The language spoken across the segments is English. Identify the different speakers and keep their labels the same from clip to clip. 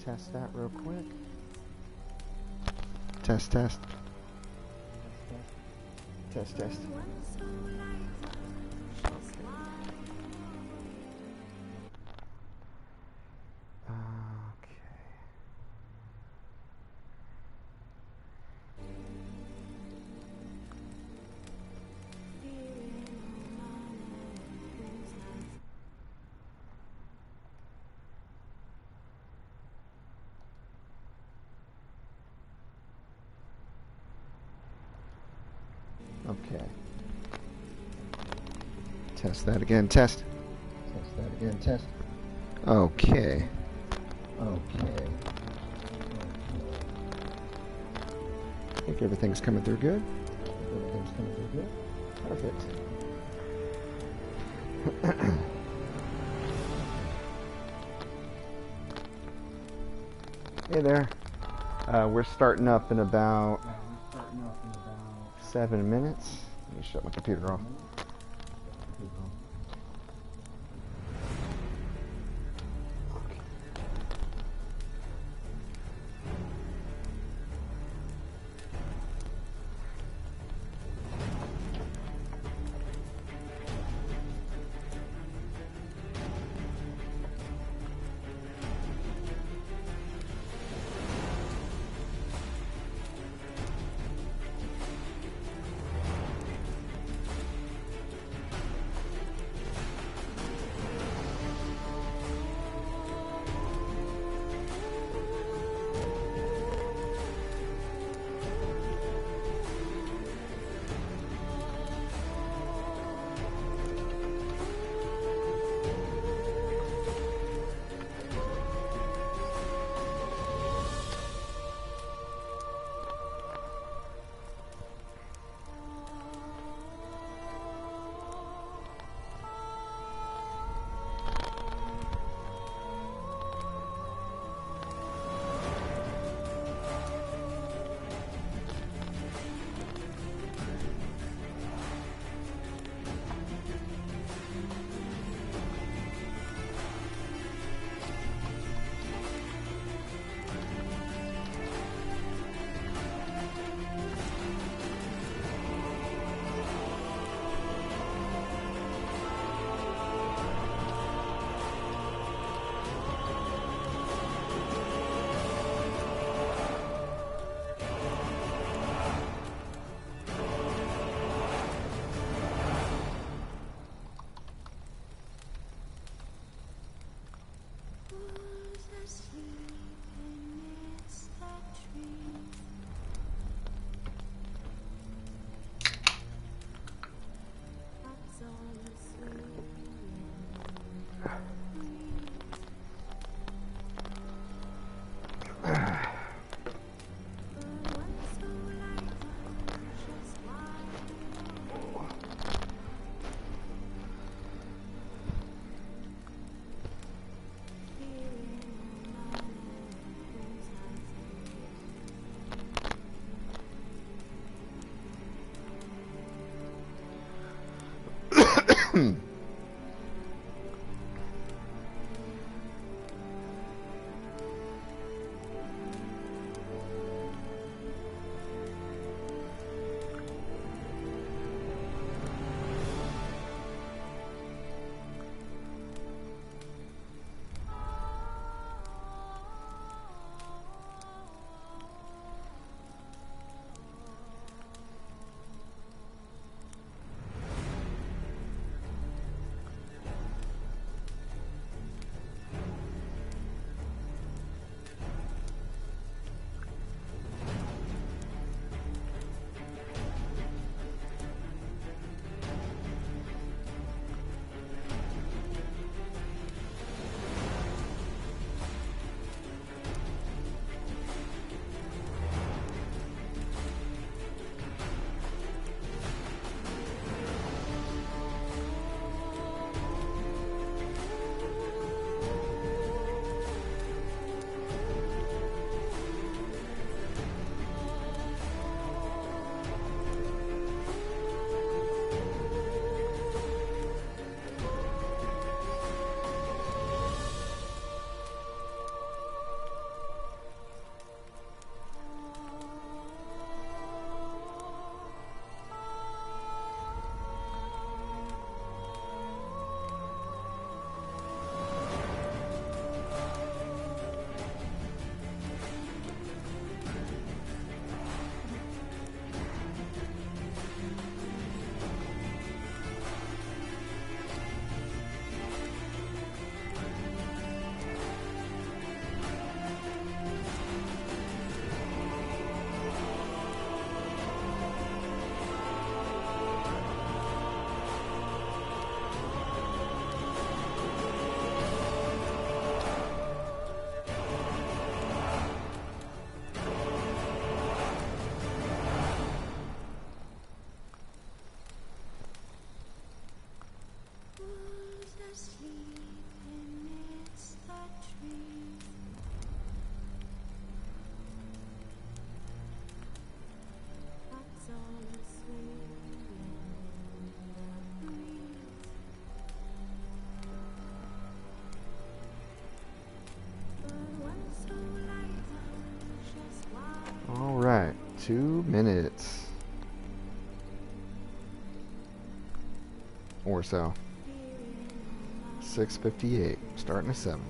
Speaker 1: test that real quick. Test, test. Test, test. Okay. Test that again, test. Test that again, test. Okay. Okay. I think everything's coming through good. Everything's coming through good. Perfect. Hey there. We're starting up in about 7 minutes. Let me shut my computer off. All right, 2 minutes or so. 6:58, starting at 7.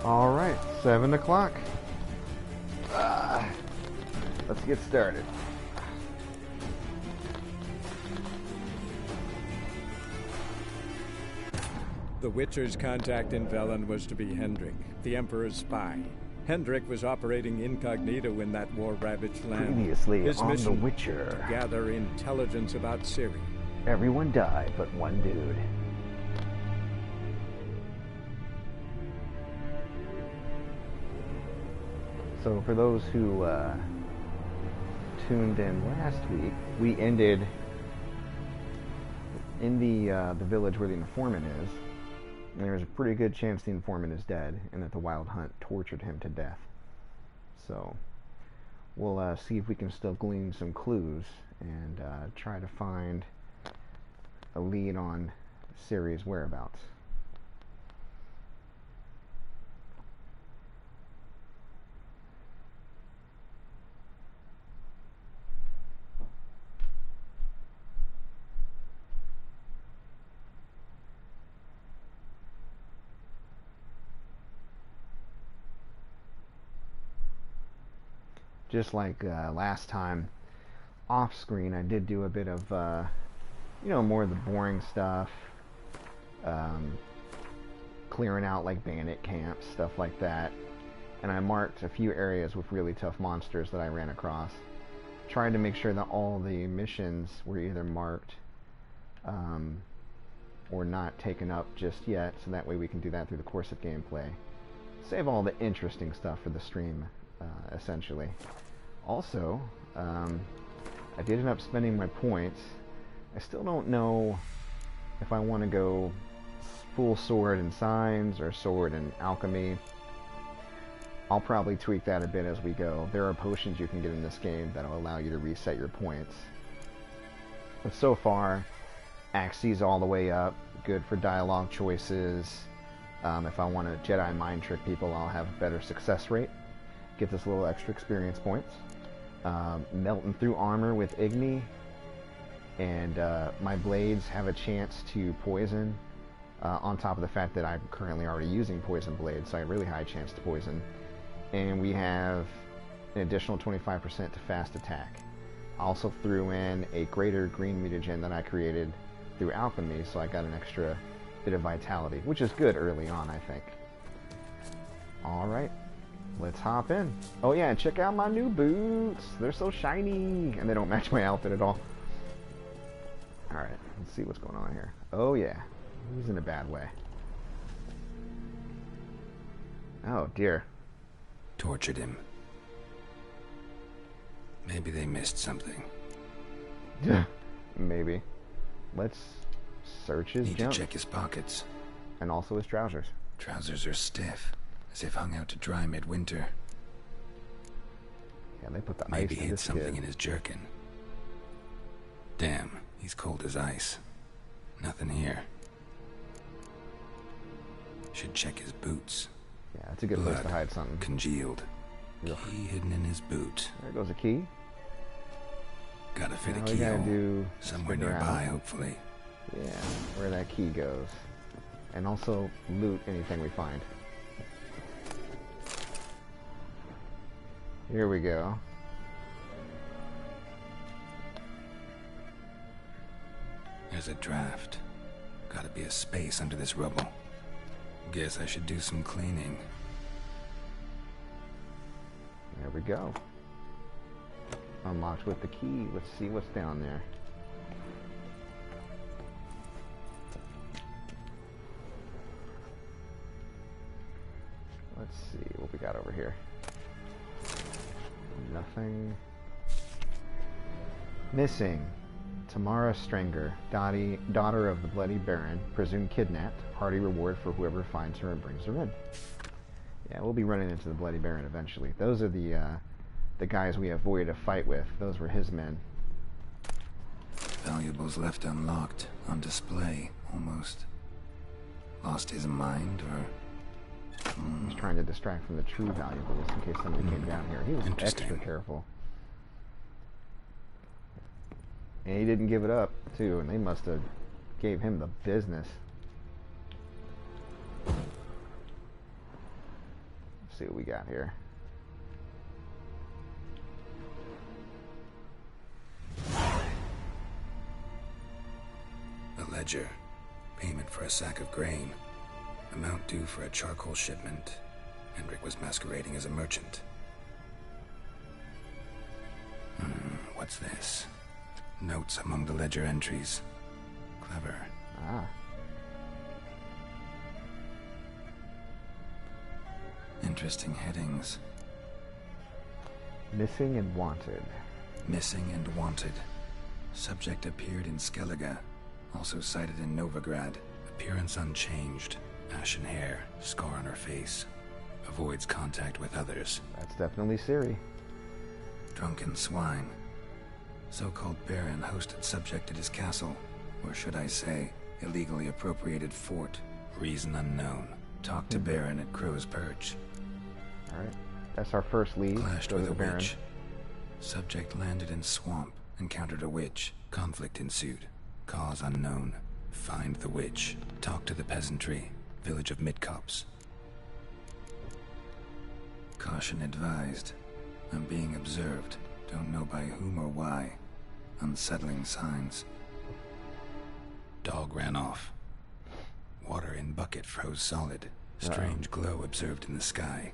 Speaker 1: All right, 7 o'clock. Let's get started.
Speaker 2: The Witcher's contact in Velen was to be Hendrik, the Emperor's spy. Hendrik was operating incognito in that war-ravaged land.
Speaker 3: Previously
Speaker 2: His
Speaker 3: on
Speaker 2: mission,
Speaker 3: The Witcher.
Speaker 2: to gather intelligence about Ciri.
Speaker 3: Everyone died but one dude.
Speaker 1: So for those who tuned in last week, we ended in the village where the informant is. And there's a pretty good chance the informant is dead and that the Wild Hunt tortured him to death. So we'll see if we can still glean some clues and try to find a lead on Ciri's whereabouts. Just like last time, off screen, I did do a bit of, more of the boring stuff, clearing out like bandit camps, stuff like that. And I marked a few areas with really tough monsters that I ran across. Tried to make sure that all the missions were either marked or not taken up just yet, so that way we can do that through the course of gameplay. Save all the interesting stuff for the stream, essentially. Also, I did end up spending my points. I still don't know if I want to go full sword in signs or sword in alchemy. I'll probably tweak that a bit as we go. There are potions you can get in this game that will allow you to reset your points. But so far, Axe's all the way up, good for dialogue choices. If I want to Jedi mind trick people, I'll have a better success rate. Gives us a little extra experience points. Melting through armor with Igni, and my blades have a chance to poison, on top of the fact that I'm currently already using poison blades, so I have a really high chance to poison. And we have an additional 25% to fast attack. I also threw in a greater green mutagen that I created through alchemy, so I got an extra bit of vitality, which is good early on, I think. Alright, let's hop in. Oh yeah, and check out my new boots. They're so shiny, and they don't match my outfit at all. Alright, let's see what's going on here. Oh yeah, he's in a bad way. Oh dear.
Speaker 4: Tortured him. Maybe they missed something.
Speaker 1: Maybe. Let's search his
Speaker 4: Need
Speaker 1: junk.
Speaker 4: to check his pockets.
Speaker 1: And also his trousers.
Speaker 4: Trousers are stiff, as if hung out to dry midwinter.
Speaker 1: Yeah, they put the
Speaker 4: Maybe
Speaker 1: ice in
Speaker 4: hid
Speaker 1: this
Speaker 4: something
Speaker 1: kid.
Speaker 4: in his jerkin. Damn, he's cold as ice. Nothing here. Should check his boots.
Speaker 1: Yeah, that's a good place to
Speaker 4: Blood
Speaker 1: hide something.
Speaker 4: congealed.
Speaker 1: Ugh.
Speaker 4: Key hidden in his boot.
Speaker 1: There goes a key.
Speaker 4: Gotta fit
Speaker 1: Now
Speaker 4: a
Speaker 1: we gotta
Speaker 4: keyhole.
Speaker 1: do
Speaker 4: Somewhere
Speaker 1: figure
Speaker 4: nearby,
Speaker 1: out,
Speaker 4: hopefully.
Speaker 1: yeah, where that key goes. And also loot anything we find. Here we go.
Speaker 4: There's a draft. Gotta be a space under this rubble. Guess I should do some cleaning.
Speaker 1: There we go. Unlocked with the key. Let's see what's down there. Let's see what we got over here. Nothing. Missing. Tamara Stranger, daughter of the Bloody Baron, presumed kidnapped. Hearty reward for whoever finds her and brings her in. Yeah, we'll be running into the Bloody Baron eventually. Those are the guys we avoided a fight with. Those were his men.
Speaker 4: Valuables left unlocked, on display, almost. Lost his mind, or...
Speaker 1: He's trying to distract from the true valuables in case somebody came down here. He was
Speaker 4: Interesting.
Speaker 1: extra careful. And he didn't give it up, too, and they must have gave him the business. Let's see what we got here.
Speaker 4: A ledger. Payment for a sack of grain. Amount due for a charcoal shipment. Hendrik was masquerading as a merchant. What's this? Notes among the ledger entries. Clever.
Speaker 1: Ah,
Speaker 4: Interesting headings.
Speaker 1: missing and wanted.
Speaker 4: Missing and wanted. Subject appeared in Skellige. Also cited in Novigrad. Appearance unchanged. Ashen hair. Scar on her face. Avoids contact with others.
Speaker 1: That's definitely Siri.
Speaker 4: Drunken swine. So-called Baron hosted subject at his castle. Or should I say, illegally appropriated fort. Reason unknown. Talked to Baron at Crow's Perch.
Speaker 1: Alright, that's our first lead.
Speaker 4: Clashed
Speaker 1: Go to
Speaker 4: with a
Speaker 1: the Baron.
Speaker 4: witch. Subject landed in swamp. Encountered a witch. Conflict ensued. Cause unknown. Find the witch. Talk to the peasantry. Village of Midcopse. Caution advised. I'm being observed. Don't know by whom or why. Unsettling signs. Dog ran off. Water in bucket froze solid. Strange glow observed in the sky.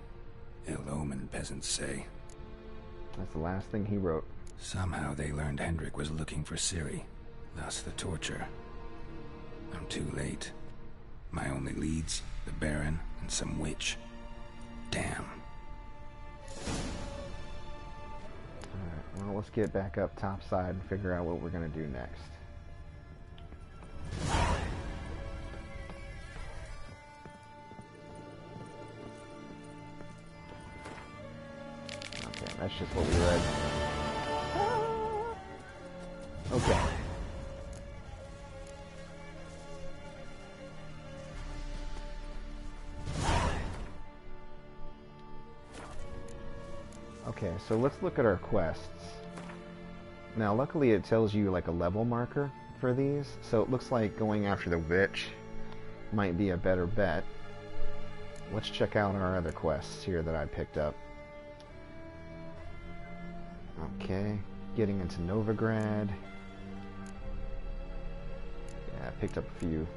Speaker 4: Ill omen, peasants say.
Speaker 1: That's the last thing he wrote.
Speaker 4: Somehow they learned Hendrik was looking for Ciri. Thus the torture. I'm too late. My only leads, the Baron and some witch. Damn.
Speaker 1: Alright, well, let's get back up topside and figure out what we're going to do next. Okay, that's just what we read. Okay. Okay, so let's look at our quests. Now, luckily it tells you like a level marker for these, so it looks like going after the witch might be a better bet. Let's check out our other quests here that I picked up. Okay, getting into Novigrad. Yeah, I picked up a few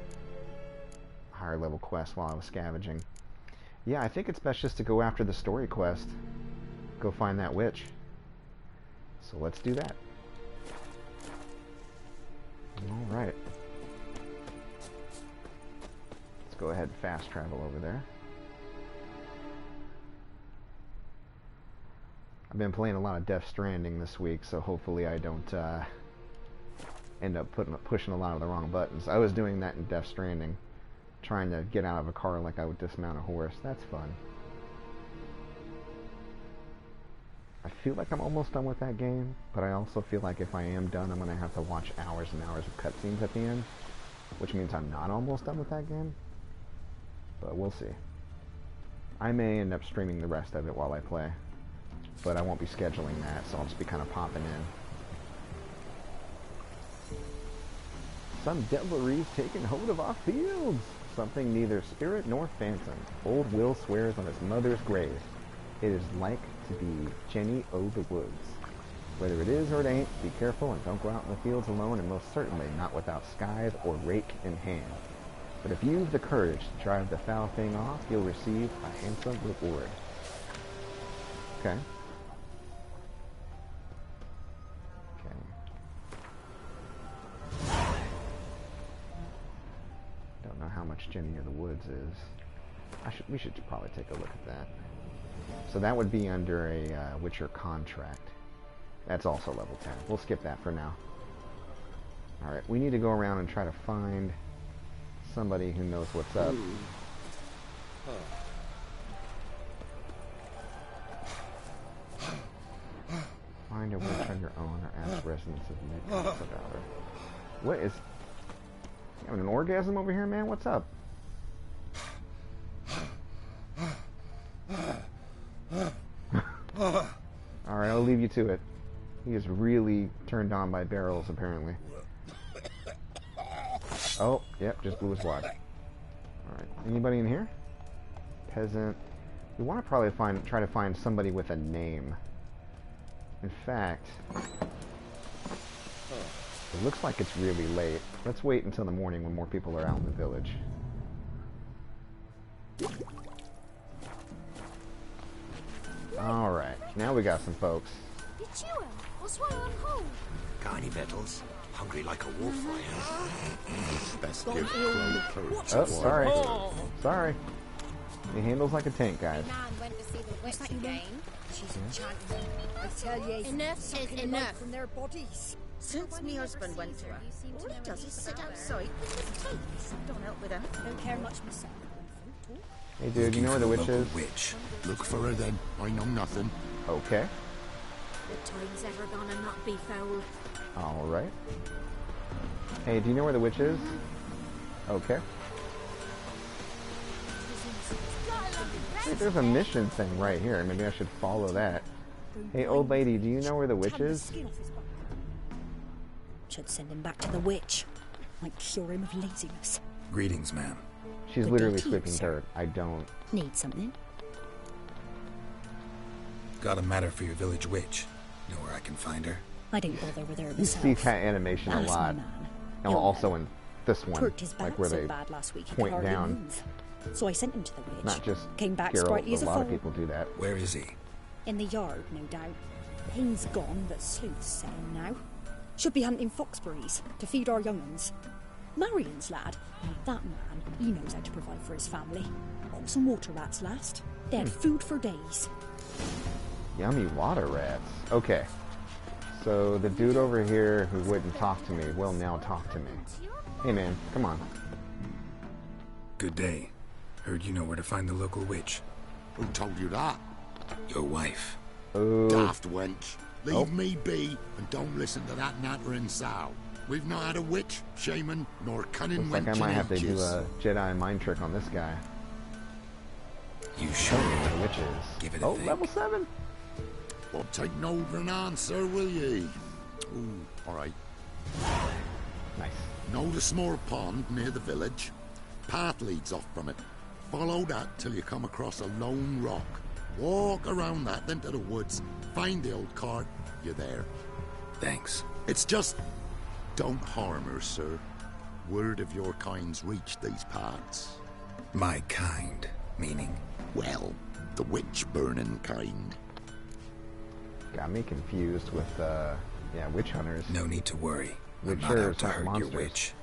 Speaker 1: higher level quests while I was scavenging. Yeah, I think it's best just to go after the story quest. Go find that witch. So let's do that. Alright. Let's go ahead and fast travel over there. I've been playing a lot of Death Stranding this week, so hopefully I don't end up pushing a lot of the wrong buttons. I was doing that in Death Stranding, trying to get out of a car like I would dismount a horse. That's fun. I feel like I'm almost done with that game, but I also feel like if I am done, I'm going to have to watch hours and hours of cutscenes at the end, which means I'm not almost done with that game. But we'll see. I may end up streaming the rest of it while I play, but I won't be scheduling that, so I'll just be kind of popping in. Some devilry's taken hold of our fields. Something neither spirit nor phantom. Old Will swears on his mother's grave. It is like to be Jenny o' the Woods. Whether it is or it ain't, be careful and don't go out in the fields alone, and most certainly not without scythe or rake in hand. But if you've the courage to drive the foul thing off, you'll receive a handsome reward. Okay. Don't know how much Jenny of the Woods is. We should probably take a look at that. So that would be under a Witcher contract. That's also level 10. We'll skip that for now. Alright, we need to go around and try to find somebody who knows what's up. Find a witch on your own or ask residents of Night Frights about her. What is... You having an orgasm over here, man? What's up? Alright, I'll leave you to it. He is really turned on by barrels, apparently. Oh, yep, just blew his wad. Alright, anybody in here? Peasant. We want to probably try to find somebody with a name. In fact, it looks like it's really late. Let's wait until the morning when more people are out in the village. Alright, now we got some folks.
Speaker 5: It's you, what's wrong on hold?
Speaker 6: Got any victuals? Hungry like a wolf, I
Speaker 7: Best give clothes.
Speaker 1: Oh, sorry. Sorry. He handles like a tank, guys.
Speaker 5: Man went to see the witch again.
Speaker 8: She's enchanted. I tell you,
Speaker 5: Enough is enough.
Speaker 8: From their bodies. Since me husband went to her, all he does is sit outside with his tapes. Don't help with her.
Speaker 5: Don't care much myself.
Speaker 1: Hey dude, you know where the witch is?
Speaker 6: Witch.
Speaker 7: Look for her then. I know nothing.
Speaker 1: Okay.
Speaker 5: The time's ever gonna not be foul.
Speaker 1: Alright. Hey, do you know where the witch is? Okay. Hey, there's a mission thing right here. Maybe I should follow that. Hey, old lady, do you know where the witch is?
Speaker 8: Should send him back to the witch. Might cure him of laziness.
Speaker 4: Greetings, ma'am.
Speaker 1: She's
Speaker 8: Good
Speaker 1: literally
Speaker 8: day to you,
Speaker 1: sweeping
Speaker 8: sir.
Speaker 1: dirt. I don't...
Speaker 8: Need something?
Speaker 4: Got a matter for your village witch. Know where I can find her?
Speaker 8: I didn't bother with her
Speaker 1: You
Speaker 8: myself.
Speaker 1: see that animation a
Speaker 8: Ask my
Speaker 1: lot.
Speaker 8: man.
Speaker 1: And
Speaker 8: Young
Speaker 1: also
Speaker 8: man.
Speaker 1: in this one,
Speaker 8: Hurt his back
Speaker 1: like where
Speaker 8: so
Speaker 1: they
Speaker 8: bad last week he
Speaker 1: point
Speaker 8: could hardly
Speaker 1: down.
Speaker 8: move. So I sent him to the witch.
Speaker 1: Not just
Speaker 8: Came back
Speaker 1: Geralt,
Speaker 8: sprightly as
Speaker 1: a
Speaker 8: a
Speaker 1: lot of
Speaker 8: foal.
Speaker 1: people do that.
Speaker 4: Where is he?
Speaker 8: In the yard, no doubt. Pain's gone, but sleuth's set him now. Should be hunting foxberries to feed our young'uns. Marion's lad, now that man, he knows how to provide for his family. Got some water rats last. They had food for days.
Speaker 1: Yummy water rats. Okay. So the dude over here who wouldn't talk to me will now talk to me. Hey man, come on.
Speaker 4: Good day. Heard you know where to find the local witch.
Speaker 7: Who told you that?
Speaker 4: Your wife.
Speaker 1: Oh,
Speaker 7: Daft wench. Leave
Speaker 1: Oh.
Speaker 7: me be and don't listen to that nattering sow. We've not had a witch, shaman, nor cunning
Speaker 1: looks like
Speaker 7: wench
Speaker 1: I might
Speaker 7: in
Speaker 1: have to do
Speaker 7: ages.
Speaker 1: a Jedi mind trick on this guy.
Speaker 4: You
Speaker 1: Show
Speaker 4: should.
Speaker 1: me where the witch is.
Speaker 4: Give it a
Speaker 1: Oh,
Speaker 4: think.
Speaker 1: level 7.
Speaker 7: Well, take no for an answer, will ye? Ooh, all right.
Speaker 1: Nice.
Speaker 7: Know the small pond near the village? Path leads off from it. Follow that till you come across a lone rock. Walk around that, then to the woods. Find the old cart. You're there.
Speaker 4: Thanks.
Speaker 7: It's just... don't harm her, sir. Word of your kind's reached these parts.
Speaker 4: My kind, meaning?
Speaker 7: Well, the witch-burning kind.
Speaker 1: Got me confused with, yeah, witch hunters.
Speaker 4: No need to worry. I'm not
Speaker 1: Witchers,
Speaker 4: out to
Speaker 1: not
Speaker 4: hurt your
Speaker 1: monsters.
Speaker 4: witch.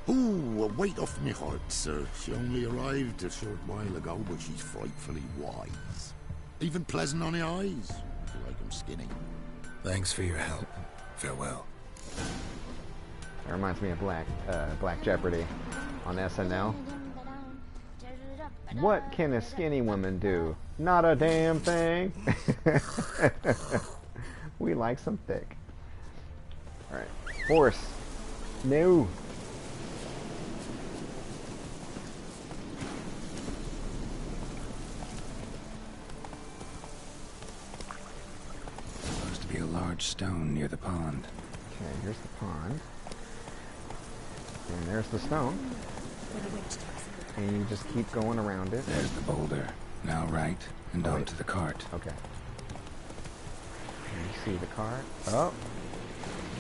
Speaker 7: Ooh, a weight off me heart, sir. She only arrived a short while ago, but she's frightfully wise. Even pleasant on the eyes. I like 'em skinny.
Speaker 4: Thanks for your help. Farewell.
Speaker 1: That reminds me of Black Jeopardy on SNL. What can a skinny woman do? Not a damn thing. We like some thick. Alright. Force. No.
Speaker 4: Supposed to be a large stone near the pond.
Speaker 1: Okay, here's the pond. And there's the stone. And you just keep going around it.
Speaker 4: There's the boulder. Now right, and onto the cart.
Speaker 1: Okay. And you see the cart. Oh!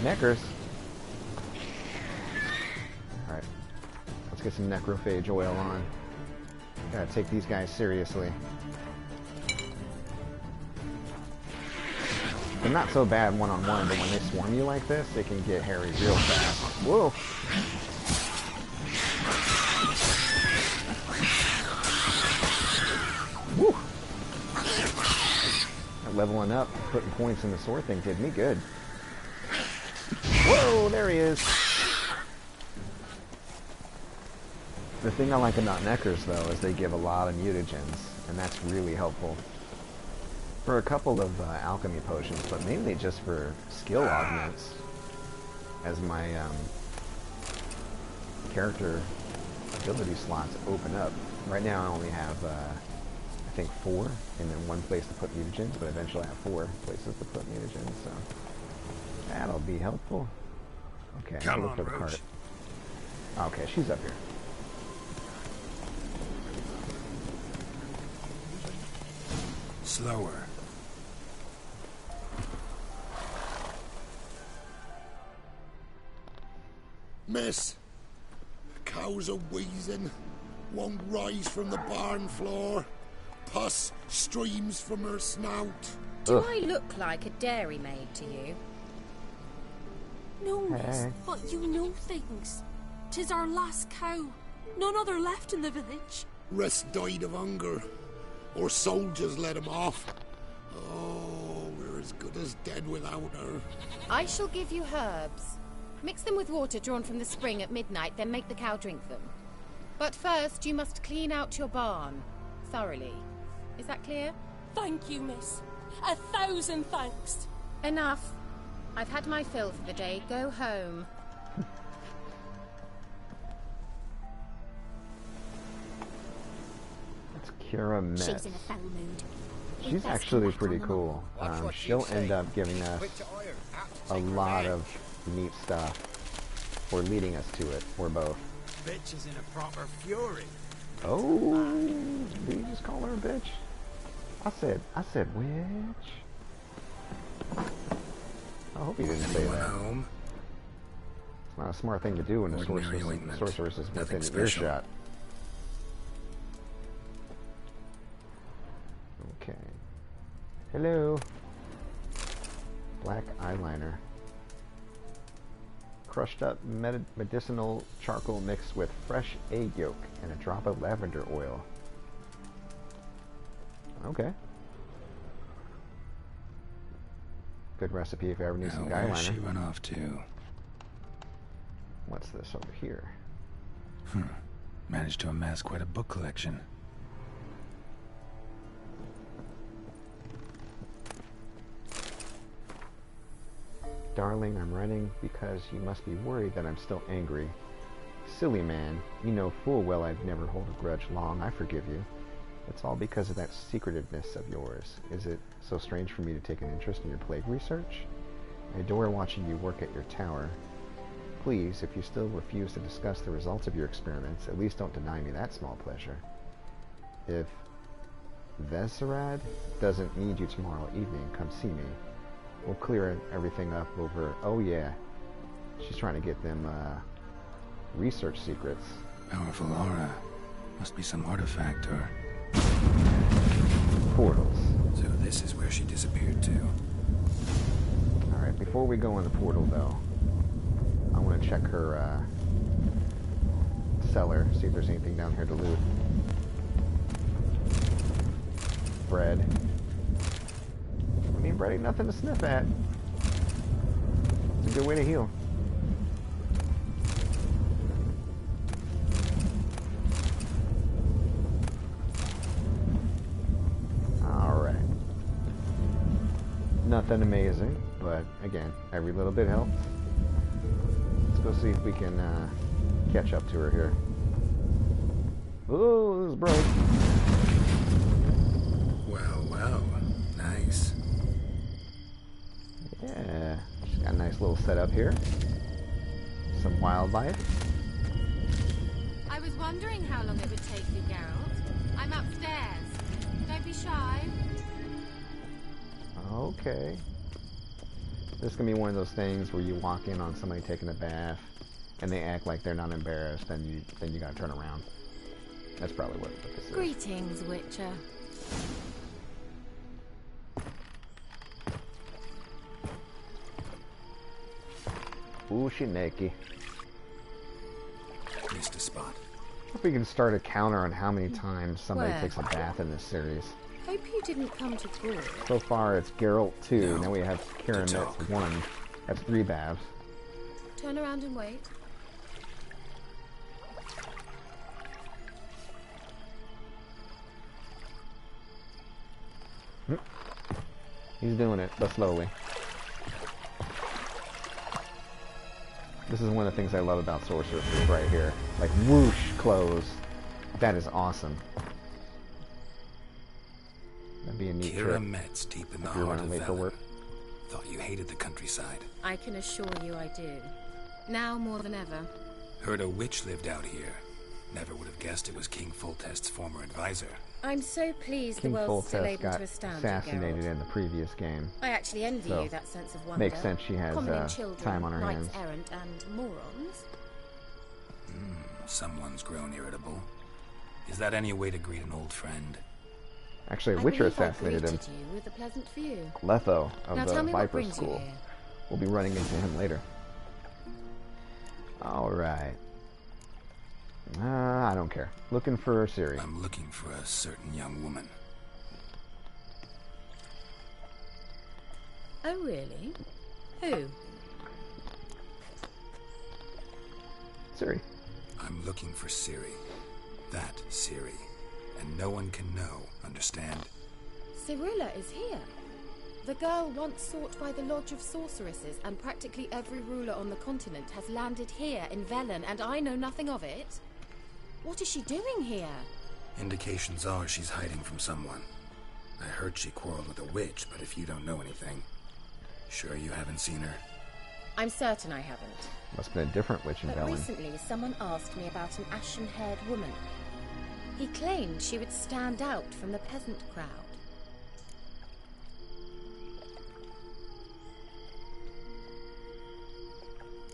Speaker 1: Neckers! Alright. Let's get some necrophage oil on. Gotta take these guys seriously. They're not so bad one-on-one, but when they swarm you like this, they can get hairy real fast. Whoa! Woo! That leveling up, putting points in the sword thing did me good. Whoa, there he is! The thing I like about Neckers, though, is they give a lot of mutagens, and that's really helpful. For a couple of alchemy potions, but mainly just for skill augments, as my character ability slots open up. Right now I only have, I think 4, and then 1 place to put mutagens, but eventually I have 4 places to put mutagens, so that'll be helpful. Okay,
Speaker 6: Come
Speaker 1: I'll look
Speaker 6: on,
Speaker 1: for the
Speaker 6: Roach.
Speaker 1: cart. Okay, she's up here.
Speaker 4: Slower.
Speaker 7: Miss, cows are wheezing, won't rise from the barn floor. Pus streams from her snout.
Speaker 5: Do
Speaker 1: Ugh.
Speaker 5: I look like a dairymaid to you?
Speaker 9: No, miss,
Speaker 1: Hey.
Speaker 9: but you know things. 'Tis our last cow. None other left in the village.
Speaker 7: Rest died of hunger, or soldiers let him off. Oh, we're as good as dead without her.
Speaker 5: I shall give you herbs. Mix them with water drawn from the spring at midnight, then make the cow drink them. But first, you must clean out your barn. Thoroughly. Is that clear?
Speaker 9: Thank you, miss. 1,000 thanks.
Speaker 5: Enough. I've had my fill for the day. Go home.
Speaker 1: That's Kira Metz.
Speaker 5: She's in a foul mood.
Speaker 1: She's actually pretty cool. She'll end up giving us a lot of neat stuff, or leading us to it, or both.
Speaker 6: Bitch is in a proper fury.
Speaker 1: Oh, did you just call her a bitch? I said witch. I hope you didn't say
Speaker 4: Anyone
Speaker 1: that.
Speaker 4: home?
Speaker 1: It's not a smart thing to do when the
Speaker 4: Ordinary ointment.
Speaker 1: sorceress is
Speaker 4: Nothing
Speaker 1: within
Speaker 4: special.
Speaker 1: earshot. Okay. Hello. Black eyeliner. Crushed up medicinal charcoal mixed with fresh egg yolk and a drop of lavender oil. Okay. Good recipe if you ever need some
Speaker 4: Now, where's she
Speaker 1: eyeliner.
Speaker 4: run off to?
Speaker 1: What's this over here?
Speaker 4: Managed to amass quite a book collection.
Speaker 1: Darling, I'm writing because you must be worried that I'm still angry. Silly man, you know full well I'd never hold a grudge long. I forgive you. It's all because of that secretiveness of yours. Is it so strange for me to take an interest in your plague research? I adore watching you work at your tower. Please, if you still refuse to discuss the results of your experiments, at least don't deny me that small pleasure. If Veserad doesn't need you tomorrow evening, come see me. We'll clear everything up over... Oh yeah, she's trying to get them research secrets.
Speaker 4: Powerful aura. Must be some artifact or...
Speaker 1: portals.
Speaker 4: So this is where she disappeared to.
Speaker 1: Alright, before we go in the portal, though, I want to check her cellar, see if there's anything down here to loot. Bread. I mean, bread ain't nothing to sniff at. It's a good way to heal. Alright. Nothing amazing, but again, every little bit helps. Let's go see if we can catch up to her here. Ooh, this is bright.
Speaker 4: Well, nice.
Speaker 1: Yeah, she's got a nice little setup here. Some wildlife.
Speaker 5: I was wondering how long it would take you, Geralt. I'm upstairs. Don't be shy.
Speaker 1: Okay. This is gonna be one of those things where you walk in on somebody taking a bath, and they act like they're not embarrassed, then you gotta turn around. That's probably what this is.
Speaker 5: Greetings, Witcher.
Speaker 1: Ooh, she naked.
Speaker 4: Missed a spot.
Speaker 1: If we can start a counter on how many times somebody
Speaker 5: Where?
Speaker 1: takes a bath in this series.
Speaker 5: Hope you didn't come to Gaul.
Speaker 1: So far, it's Geralt 2.
Speaker 4: No.
Speaker 1: Now we have Kira
Speaker 4: Good
Speaker 1: Metz
Speaker 4: talk.
Speaker 1: 1. That's 3 baths.
Speaker 5: Turn around and wait.
Speaker 1: He's doing it, but slowly. This is one of the things I love about sorceresses right here. Like, whoosh, close. That is awesome. That'd be a neat
Speaker 4: Kira
Speaker 1: trick.
Speaker 4: Metz, deep in the
Speaker 1: If you're
Speaker 4: heart
Speaker 1: running
Speaker 4: of
Speaker 1: late for
Speaker 4: Velen.
Speaker 1: work.
Speaker 4: Thought you hated the countryside.
Speaker 5: I can assure you I do. Now more than ever.
Speaker 4: Heard a witch lived out here. Never would have guessed it was King Foltest's former advisor.
Speaker 5: I'm so pleased
Speaker 1: King
Speaker 5: the world's still
Speaker 1: Foltest
Speaker 5: able
Speaker 1: got
Speaker 5: to astound you,
Speaker 1: assassinated
Speaker 5: Geralt.
Speaker 1: in the previous game.
Speaker 5: I actually envy
Speaker 1: So,
Speaker 5: you that sense of wonder.
Speaker 1: makes sense she has,
Speaker 5: Common in children,
Speaker 1: time on her
Speaker 5: knights
Speaker 1: hands.
Speaker 5: errant, and morons.
Speaker 4: Someone's grown irritable. Is that any way to greet an old friend?
Speaker 1: Actually, a
Speaker 5: I
Speaker 1: Witcher
Speaker 5: believe I
Speaker 1: assassinated him.
Speaker 5: greeted you with a pleasant view.
Speaker 1: Letho of
Speaker 5: Now
Speaker 1: the
Speaker 5: tell me what
Speaker 1: Viper
Speaker 5: brings you
Speaker 1: School.
Speaker 5: here.
Speaker 1: We'll be running into him later. Alright. I don't care. Looking for Ciri.
Speaker 4: I'm looking for a certain young woman.
Speaker 5: Oh, really? Who?
Speaker 1: Ciri.
Speaker 4: I'm looking for Ciri. That Ciri. And no one can know, understand?
Speaker 5: Cirilla is here. The girl once sought by the Lodge of Sorceresses, and practically every ruler on the continent has landed here in Velen, and I know nothing of it. What is she doing here?
Speaker 4: Indications are she's hiding from someone. I heard she quarreled with a witch, but if you don't know anything, sure you haven't seen her?
Speaker 5: I'm certain I haven't.
Speaker 1: Must have been a different witch in
Speaker 5: But
Speaker 1: Velen.
Speaker 5: recently, someone asked me about an ashen-haired woman. He claimed she would stand out from the peasant crowd.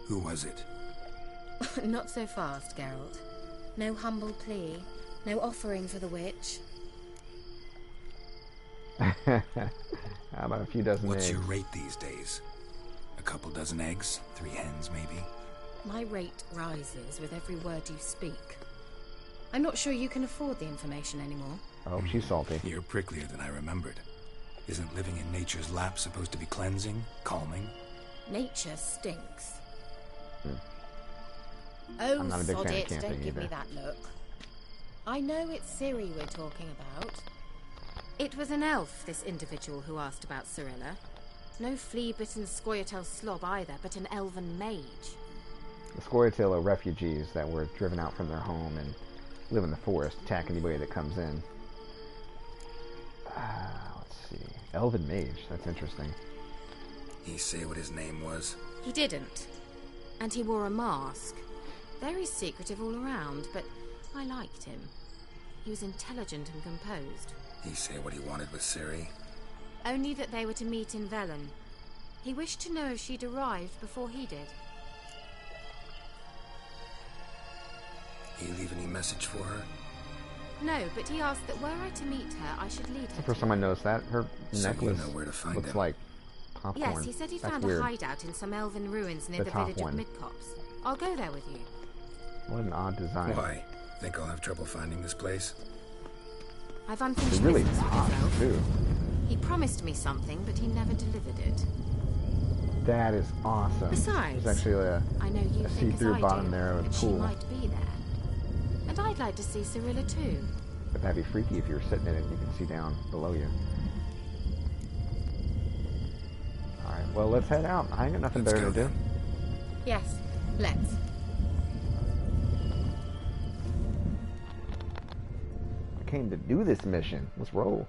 Speaker 4: Who was it?
Speaker 5: Not so fast, Geralt. No humble plea, no offering for the witch.
Speaker 1: How about a few dozen
Speaker 4: What's
Speaker 1: eggs?
Speaker 4: your rate these days? A couple dozen eggs? 3 hens, maybe?
Speaker 5: My rate rises with every word you speak. I'm not sure you can afford the information anymore.
Speaker 1: Oh, she's salty.
Speaker 4: You're pricklier than I remembered. Isn't living in nature's lap supposed to be cleansing, calming?
Speaker 5: Nature stinks.
Speaker 1: Hmm.
Speaker 5: Oh,
Speaker 1: I'm not a big
Speaker 5: sod
Speaker 1: fan of
Speaker 5: it,
Speaker 1: camping
Speaker 5: don't give me
Speaker 1: either.
Speaker 5: that look. I know it's Ciri we're talking about. It was an elf, this individual who asked about Cirilla. No flea-bitten Scoia'tael slob either, but an elven mage.
Speaker 1: The Scoia'tael are refugees that were driven out from their home and live in the forest, attack anybody that comes in. Let's see. Elven mage, that's interesting.
Speaker 4: He say what his name was?
Speaker 5: He didn't. And he wore a mask. Very secretive all around, but I liked him. He was intelligent and composed.
Speaker 4: He say what he wanted with Ciri?
Speaker 5: Only that they were to meet in Velen. He wished to know if she'd arrived before he did.
Speaker 4: He leave any message for her?
Speaker 5: No, but he asked that were I to meet her, I should lead her.
Speaker 1: The first time I noticed that, her
Speaker 4: So
Speaker 1: necklace
Speaker 4: you know where to find
Speaker 1: looks
Speaker 4: him.
Speaker 1: like popcorn.
Speaker 5: Yes, he said he
Speaker 1: That's
Speaker 5: found
Speaker 1: weird.
Speaker 5: a hideout in some elven ruins near
Speaker 1: The
Speaker 5: the
Speaker 1: top
Speaker 5: village
Speaker 1: one.
Speaker 5: of Midcopse. I'll go there with you.
Speaker 1: What an odd design.
Speaker 4: Why? Think I'll have trouble finding this place?
Speaker 5: I've
Speaker 1: They're
Speaker 5: unfinished
Speaker 1: really
Speaker 5: business with
Speaker 1: hot,
Speaker 5: his elf.
Speaker 1: too.
Speaker 5: He promised me something, but he never delivered it.
Speaker 1: That is awesome.
Speaker 5: Besides,
Speaker 1: There's actually
Speaker 5: I know you
Speaker 1: a
Speaker 5: think as
Speaker 1: see-through
Speaker 5: I
Speaker 1: bottom
Speaker 5: do,
Speaker 1: there of
Speaker 5: that
Speaker 1: the
Speaker 5: she
Speaker 1: pool.
Speaker 5: might be there. And I'd like to see Cyrilla too.
Speaker 1: But that'd be freaky if you were sitting in it and you can see down below you. Alright, well, let's head out. I ain't got nothing
Speaker 4: Let's
Speaker 1: better
Speaker 4: go
Speaker 1: to do.
Speaker 4: then.
Speaker 5: Yes, let's.
Speaker 1: I came to do this mission. Let's roll.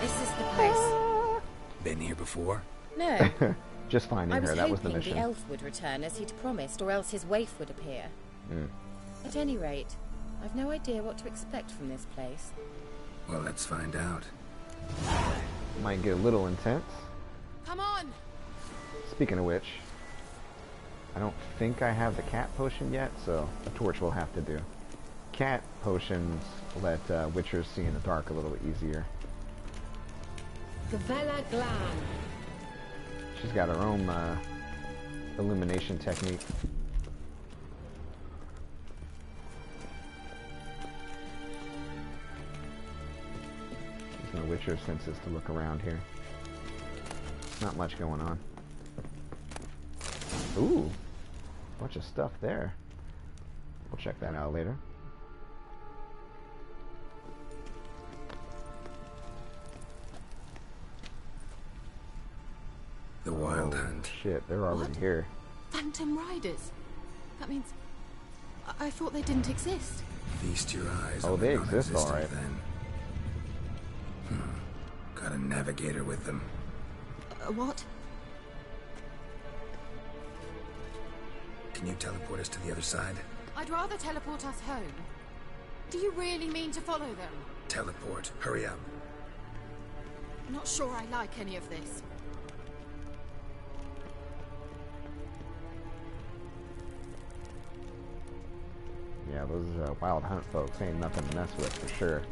Speaker 5: This is the place.
Speaker 4: Been here before?
Speaker 5: No,
Speaker 1: Just finding
Speaker 5: I was
Speaker 1: her, that was the
Speaker 5: hoping
Speaker 1: mission.
Speaker 5: the elf would return as he'd promised, or else his waif would appear.
Speaker 1: Mm.
Speaker 5: At any rate, I've no idea what to expect from this place.
Speaker 4: Well, let's find out.
Speaker 1: Might get a little intense.
Speaker 5: Come on!
Speaker 1: Speaking of which, I don't think I have the cat potion yet, so a torch will have to do. Cat potions let witchers see in the dark a little bit easier.
Speaker 10: Gavella Glan.
Speaker 1: She's got her own illumination technique. Using the witcher senses to look around here. Not much going on. Ooh, bunch of stuff there. We'll check that out later.
Speaker 4: The Wild Hunt.
Speaker 1: Shit, they're already
Speaker 9: What?
Speaker 1: here.
Speaker 9: Phantom Riders. That means... I thought they didn't exist.
Speaker 4: Feast your eyes
Speaker 1: Oh,
Speaker 4: on
Speaker 1: they
Speaker 4: the
Speaker 1: exist,
Speaker 4: non-existent
Speaker 1: alright.
Speaker 4: then. Got a navigator with them.
Speaker 9: What?
Speaker 4: Can you teleport us to the other side?
Speaker 9: I'd rather teleport us home. Do you really mean to follow them?
Speaker 4: Teleport. Hurry up.
Speaker 9: Not sure I like any of this.
Speaker 1: Yeah, those wild hunt folks ain't nothing to mess with for sure.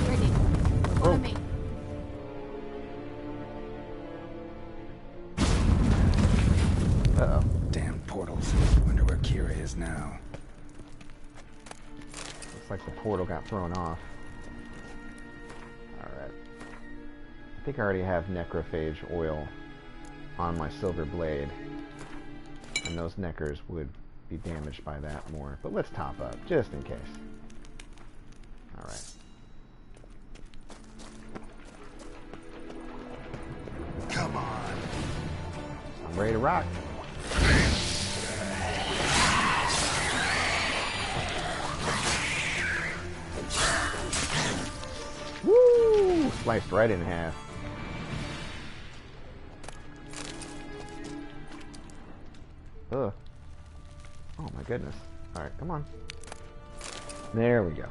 Speaker 9: Ready. Follow me.
Speaker 1: Uh-oh.
Speaker 4: Damn portals. Wonder where Kira is now.
Speaker 1: Looks like the portal got thrown off. Alright. I think I already have necrophage oil on my silver blade. And those neckers would be damaged by that more. But let's top up, just in case. Alright.
Speaker 6: Come on.
Speaker 1: I'm ready to rock. Woo! Sliced right in half. Ugh. Oh my goodness. Alright, come on. There we go.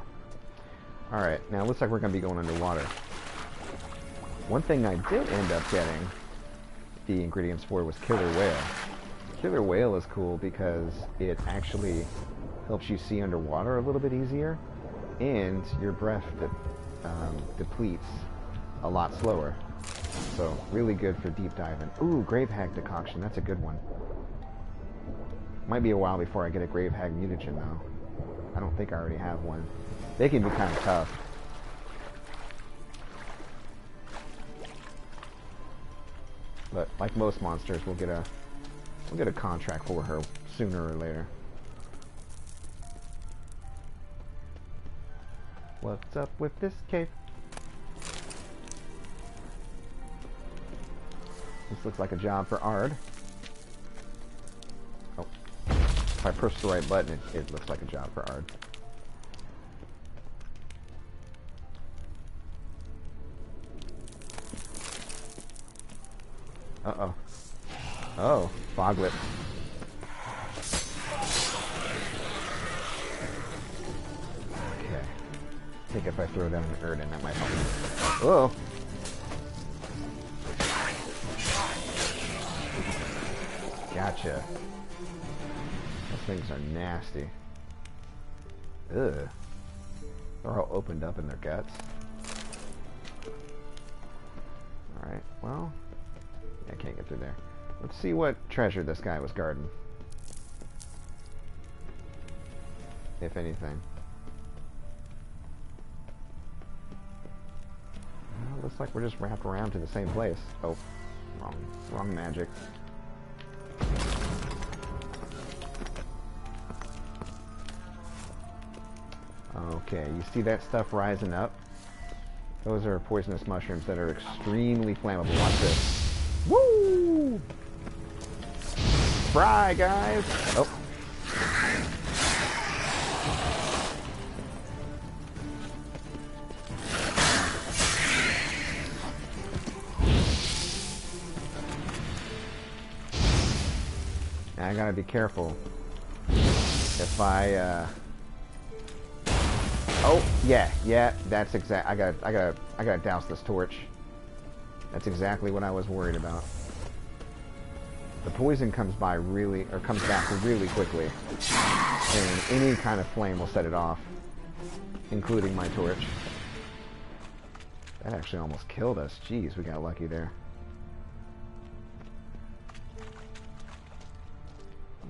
Speaker 1: Alright, now it looks like we're going to be going underwater. One thing I did end up getting the ingredients for was Killer Whale. Killer Whale is cool because it actually helps you see underwater a little bit easier, and your breath depletes a lot slower. So, really good for deep diving. Ooh, Grave Hag decoction, that's a good one. Might be a while before I get a Grave Hag mutagen though. I don't think I already have one. They can be kind of tough. But like most monsters, we'll get a contract for her sooner or later. What's up with this cave? This looks like a job for Ard. Oh, if I push the right button, it looks like a job for Ard. Uh-oh. Oh, Foglet. Okay. think if I throw down an Erden, that might help me. Whoa! Gotcha. Those things are nasty. Ugh. They're all opened up in their guts. Alright, well... I can't get through there. Let's see what treasure this guy was guarding. If anything. Well, looks like we're just wrapped around to the same place. Oh, wrong magic. Okay, you see that stuff rising up? Those are poisonous mushrooms that are extremely flammable. Watch this. Woo! Fry, guys! Oh. I gotta be careful. If I, oh, yeah, that's exact. I gotta douse this torch. That's exactly what I was worried about. The poison comes back really quickly, and any kind of flame will set it off, including my torch. That actually almost killed us. Jeez, we got lucky there.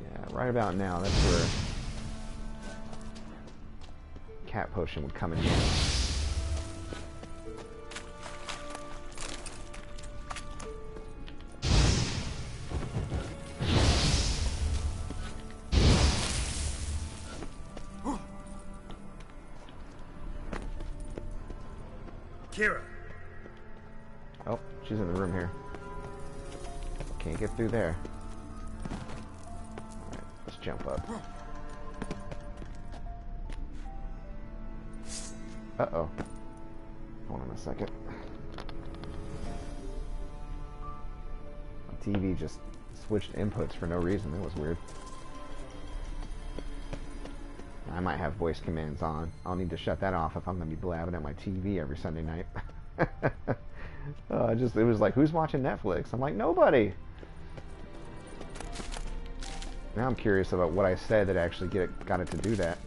Speaker 1: Yeah, right about now, that's where cat potion would come in handy.
Speaker 6: Kira.
Speaker 1: Oh, she's in the room here. Can't get through there. Alright, let's jump up. Uh-oh. Hold on a second. My TV just switched inputs for no reason. That was weird. I might have voice commands on. I'll need to shut that off if I'm going to be blabbing at my TV every Sunday night. It was like, who's watching Netflix? I'm like, nobody. Now I'm curious about what I said that actually got it to do that.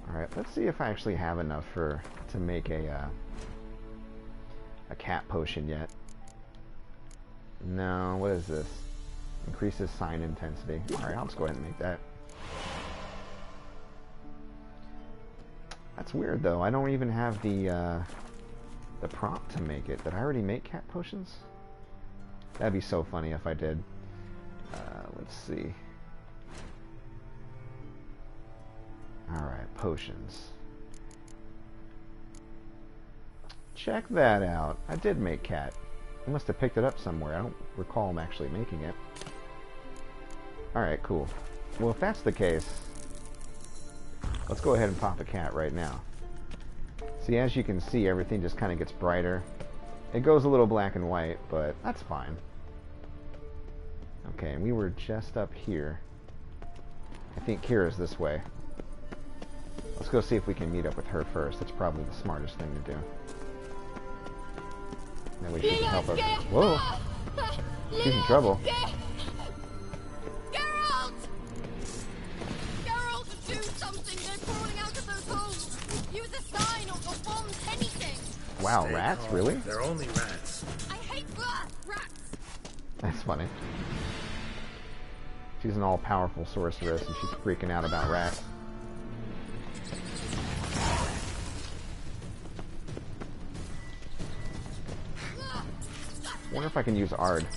Speaker 1: Alright, let's see if I actually have enough to make a cat potion yet. No, what is this? Increases sign intensity. Alright, I'll just go ahead and make that. That's weird though. I don't even have the prompt to make it. Did I already make cat potions? That'd be so funny if I did. Let's see. Alright, potions. Check that out. I did make cat. I must have picked it up somewhere. I don't recall him actually making it. Alright, cool. Well, if that's the case, let's go ahead and pop a cat right now. See, as you can see, everything just kind of gets brighter. It goes a little black and white, but that's fine. Okay, and we were just up here. I think Kira's this way. Let's go see if we can meet up with her first. That's probably the smartest thing to do. That way she can help us. Whoa! She's in trouble.
Speaker 5: Geralt! Geralt, do something! They're crawling out of those holes! Use a sign or bomb, anything!
Speaker 1: Wow, rats? Really?
Speaker 6: They're only rats.
Speaker 5: I hate rats!
Speaker 1: That's funny. She's an all-powerful sorceress and she's freaking out about rats. I wonder if I can use Ard.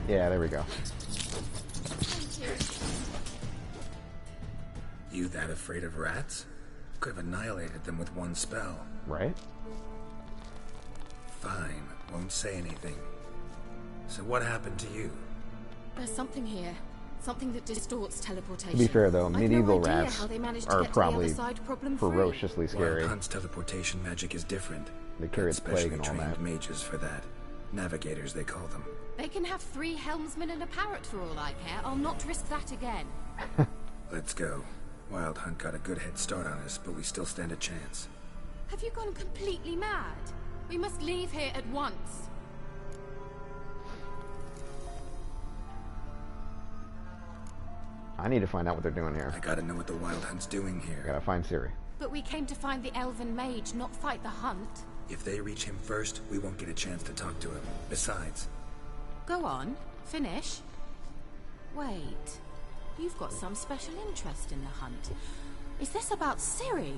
Speaker 1: Yeah, there we go.
Speaker 4: You that afraid of rats? Could have annihilated them with one spell.
Speaker 1: Right?
Speaker 4: Fine, won't say anything. So what happened to you?
Speaker 5: There's something here. Something that distorts teleportation.
Speaker 1: To be fair though, medieval
Speaker 5: I've no idea
Speaker 1: rats
Speaker 5: how they managed to
Speaker 1: are
Speaker 5: get to
Speaker 1: probably
Speaker 5: the other side problem-free.
Speaker 1: ferociously scary.
Speaker 4: Wild Hunt's teleportation magic is different.
Speaker 1: They carry
Speaker 4: Got
Speaker 1: plague and all
Speaker 4: specially
Speaker 1: that.
Speaker 4: trained mages for that. Navigators, they call them.
Speaker 5: They can have 3 helmsmen and a parrot for all I care. I'll not risk that again.
Speaker 4: Let's go. Wild Hunt got a good head start on us, but we still stand a chance.
Speaker 5: Have you gone completely mad? We must leave here at once.
Speaker 1: I need to find out what they're doing here.
Speaker 4: I gotta know what the Wild Hunt's doing
Speaker 1: I
Speaker 4: here.
Speaker 1: gotta find Ciri.
Speaker 5: But we came to find the elven mage, not fight the hunt.
Speaker 4: If they reach him first, we won't get a chance to talk to him. Besides...
Speaker 5: Go on. Finish. Wait. You've got some special interest in the hunt. Is this about Ciri?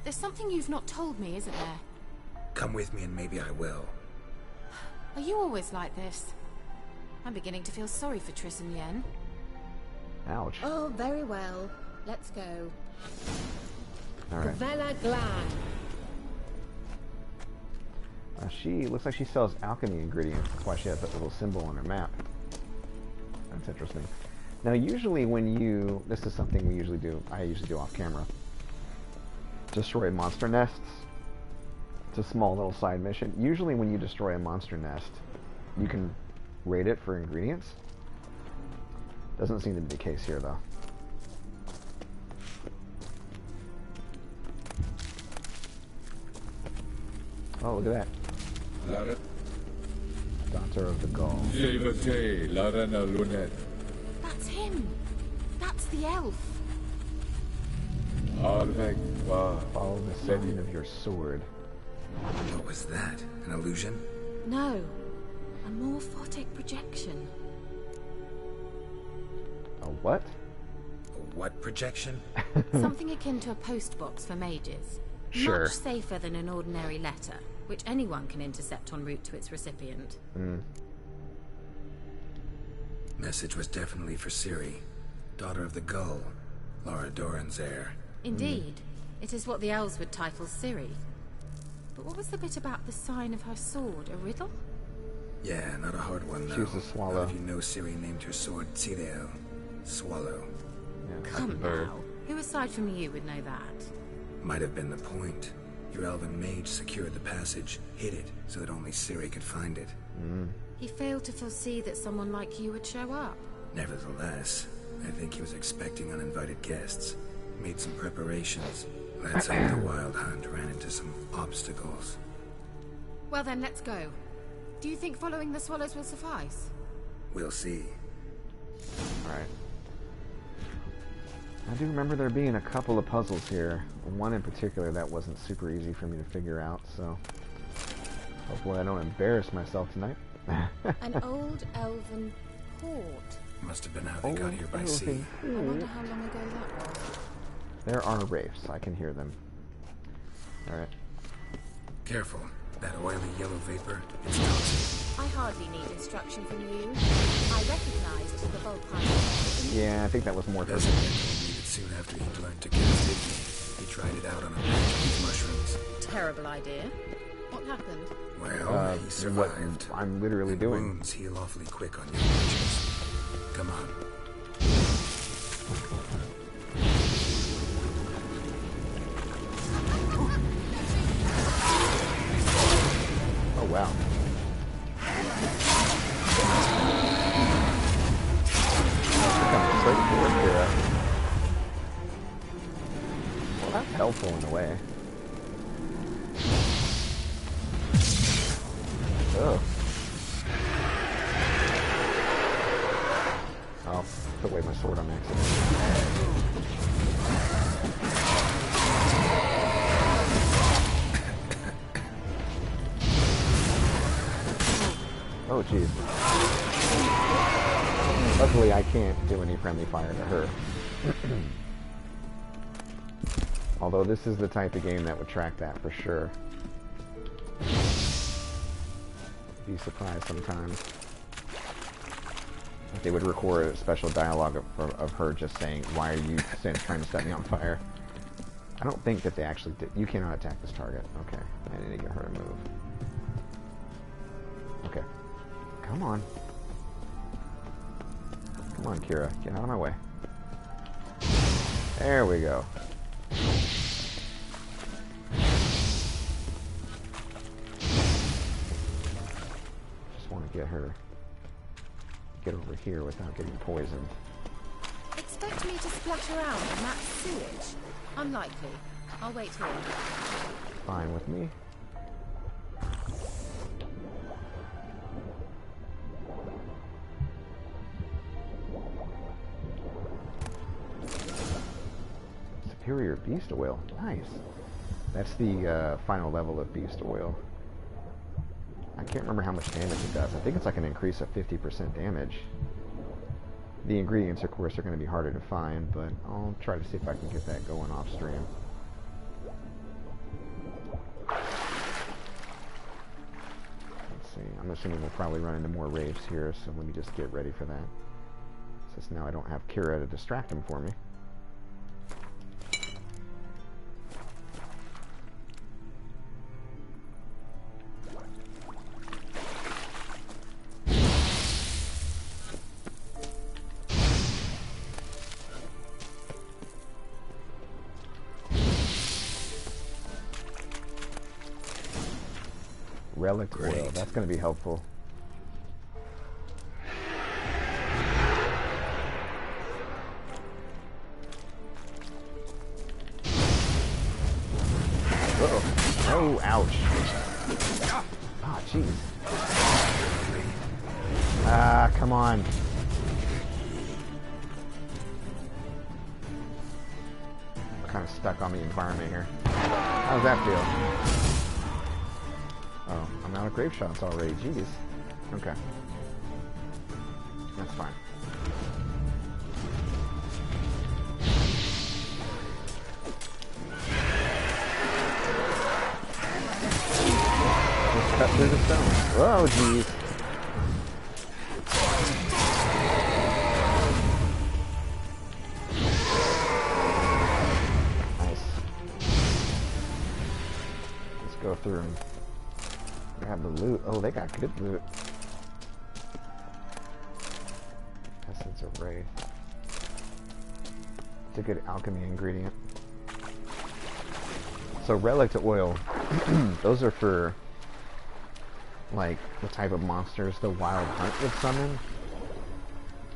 Speaker 5: There's something you've not told me, isn't there?
Speaker 4: Come with me and maybe I will.
Speaker 5: Are you always like this? I'm beginning to feel sorry for Triss and Yen.
Speaker 1: Ouch.
Speaker 5: Oh, very well. Let's go.
Speaker 1: Alright.
Speaker 5: Vela Glan.
Speaker 1: She looks like she sells alchemy ingredients. That's why she has that little symbol on her map. That's interesting. Now, usually when you... This is something we usually do. I usually do off camera. Destroy monster nests. It's a small little side mission. Usually when you destroy a monster nest, you can rate it for ingredients. Doesn't seem to be the case here, though. Oh, look at that. Daughter of the Gull.
Speaker 5: That's him. That's the elf.
Speaker 1: Follow the sign of your sword.
Speaker 4: What was that? An illusion?
Speaker 5: No. A morphotic projection.
Speaker 1: A what?
Speaker 4: A what projection?
Speaker 5: Something akin to a post box for mages.
Speaker 1: Sure.
Speaker 5: Much safer than an ordinary letter, which anyone can intercept en route to its recipient.
Speaker 4: Message was definitely for Ciri, daughter of the Gull, Lara Doran's heir.
Speaker 5: Indeed. It is what the elves would title Ciri. But what was the bit about the sign of her sword? A riddle?
Speaker 4: Yeah, not a hard one, though.
Speaker 1: She was a swallow.
Speaker 4: How do you know Ciri named her sword Tirel? Swallow.
Speaker 1: Yeah,
Speaker 5: Come now. Who aside from you would know that?
Speaker 4: Might have been the point. Your elven mage secured the passage, hid it, so that only Ciri could find it.
Speaker 5: He failed to foresee that someone like you would show up.
Speaker 4: Nevertheless, I think he was expecting uninvited guests. Made some preparations. Let's hope the Wild Hunt ran into some obstacles.
Speaker 5: Well then, let's go. Do you think following the swallows will suffice?
Speaker 4: We'll see.
Speaker 1: Alright. I do remember there being a couple of puzzles here. One in particular that wasn't super easy for me to figure out, so... Hopefully I don't embarrass myself tonight.
Speaker 5: An old elven port.
Speaker 4: Must have been how they got here by sea.
Speaker 5: I wonder how long ago that was.
Speaker 1: There are wraiths. I can hear them. Alright.
Speaker 4: Careful. That oily yellow vapor, it's toxic.
Speaker 5: I hardly need instruction from you. I recognized the volcano.
Speaker 1: Yeah, I think that was more
Speaker 4: Doesn't it? Soon after he learned to cast it, he tried it out on a bunch of mushrooms.
Speaker 5: Terrible idea. What happened?
Speaker 4: Well, he survived.
Speaker 1: What I'm literally doing.
Speaker 4: Wounds heal awfully quick on your punches. Come on.
Speaker 1: Oh, wow. Coming straight forward here. Well, that's helpful in a way. Ugh. Oh, put away my sword on accident. Oh, jeez. Luckily, I can't do any friendly fire to her. Although this is the type of game that would track that for sure. Be surprised sometimes if they would record a special dialogue of her just saying, "Why are you trying to set me on fire?" I don't think that they actually did. You cannot attack this target. Okay, I need to get her to move. Okay, come on, come on, Kira, get out of my way. There we go. get over here without getting poisoned.
Speaker 5: Expect me to splash around in that sewage? Unlikely. I'll wait here.
Speaker 1: Fine with me. Superior beast oil. Nice. That's the final level of beast oil. I can't remember how much damage it does. I think it's like an increase of 50% damage. The ingredients, of course, are going to be harder to find, but I'll try to see if I can get that going off stream. Let's see. I'm assuming we'll probably run into more raves here, so let me just get ready for that. Since now I don't have Kira to distract him for me. Relic oil, that's going to be helpful. Uh-oh. Oh, ouch. Ah, jeez. Ah, come on. I'm kind of stuck on the environment here. How does that feel? Oh, I'm out of grave shots already. Jeez. Okay. That's fine. Let's cut through the stone. Oh, jeez. Nice. Let's go through and grab the loot. Oh, they got good loot. Essence of Wraith. It's a good alchemy ingredient. So relic to oil, those are for like the type of monsters the Wild Hunt would summon.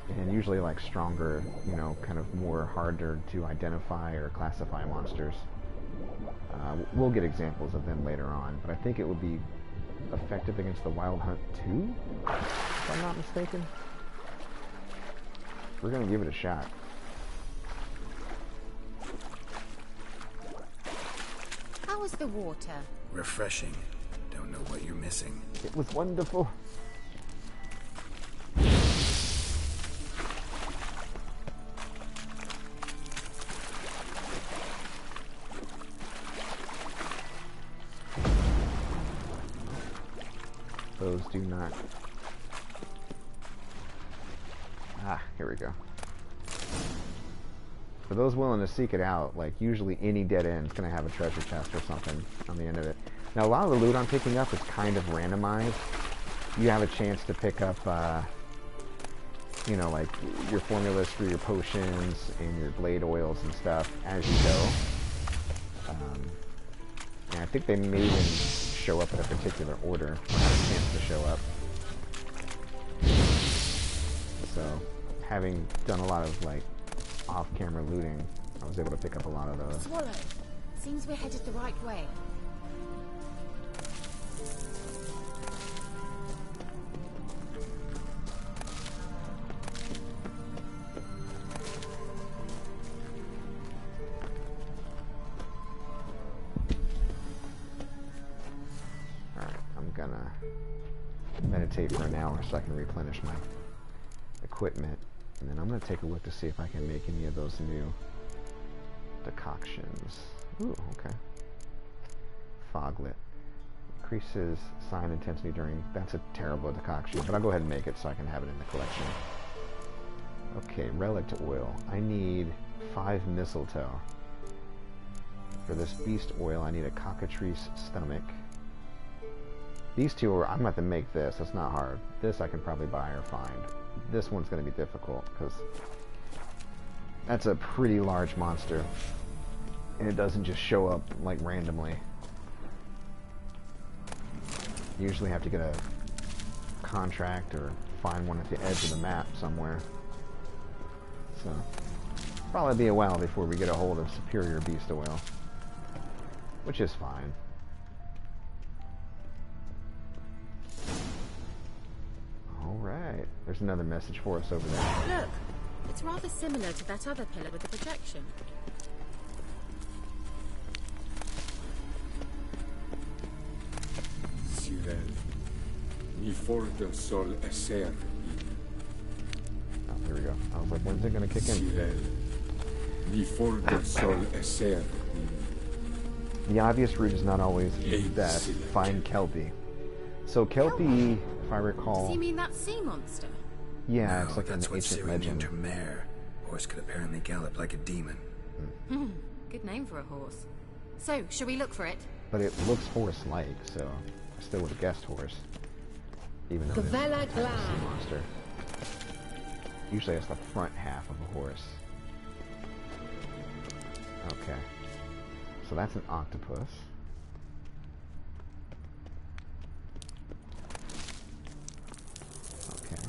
Speaker 1: And usually like stronger, you know, kind of more harder to identify or classify monsters. We'll get examples of them later on, but I think it would be effective against the Wild Hunt too, if I'm not mistaken. We're gonna give it a shot.
Speaker 5: How was the water?
Speaker 4: Refreshing. Don't know what you're missing.
Speaker 1: It was wonderful. Those do not. Ah, here we go. For those willing to seek it out, like usually any dead end is going to have a treasure chest or something on the end of it. Now a lot of the loot I'm picking up is kind of randomized. You have a chance to pick up, you know, like your formulas for your potions and your blade oils and stuff as you go. And I think they may even show up in a particular order, or have a chance to show up. So, having done a lot of like off-camera looting, I was able to pick up a lot of those.
Speaker 5: Swallow. Seems we're headed the right way.
Speaker 1: Gonna meditate for an hour so I can replenish my equipment, and then I'm gonna take a look to see if I can make any of those new decoctions. Ooh, okay. Foglet increases sign intensity during. That's a terrible decoction, but I'll go ahead and make it so I can have it in the collection. Okay, relic to oil. I need 5 mistletoe. For this beast oil, I need a cockatrice stomach. These two are, I'm going to have to make this. It's not hard. This I can probably buy or find. This one's going to be difficult because that's a pretty large monster. And it doesn't just show up like randomly. You usually have to get a contract or find one at the edge of the map somewhere. So, probably be a while before we get a hold of superior beast oil, which is fine. Alright, there's another message for us over there.
Speaker 5: Look, it's rather similar to that other pillar with the projection.
Speaker 10: Sirel, mi forte sol eser.
Speaker 1: Oh, here we go. I was like, when's it gonna kick in?
Speaker 10: Sirel, mi forte sol eser.
Speaker 1: The obvious route is not always the best. Find Kelpie. So Kelpie, if I recall...
Speaker 5: Does he mean that sea monster?
Speaker 1: Yeah,
Speaker 4: No,
Speaker 1: it's like an
Speaker 4: that's what
Speaker 1: ancient
Speaker 4: Syria
Speaker 1: legend.
Speaker 4: named her mare. Horse could apparently gallop like a demon.
Speaker 5: Good name for a horse. So, shall we look for it?
Speaker 1: But it looks horse-like, so I still would have guessed horse. Even though it is a type of sea monster. Usually it's the front half of a horse. Okay. So that's an octopus. Okay.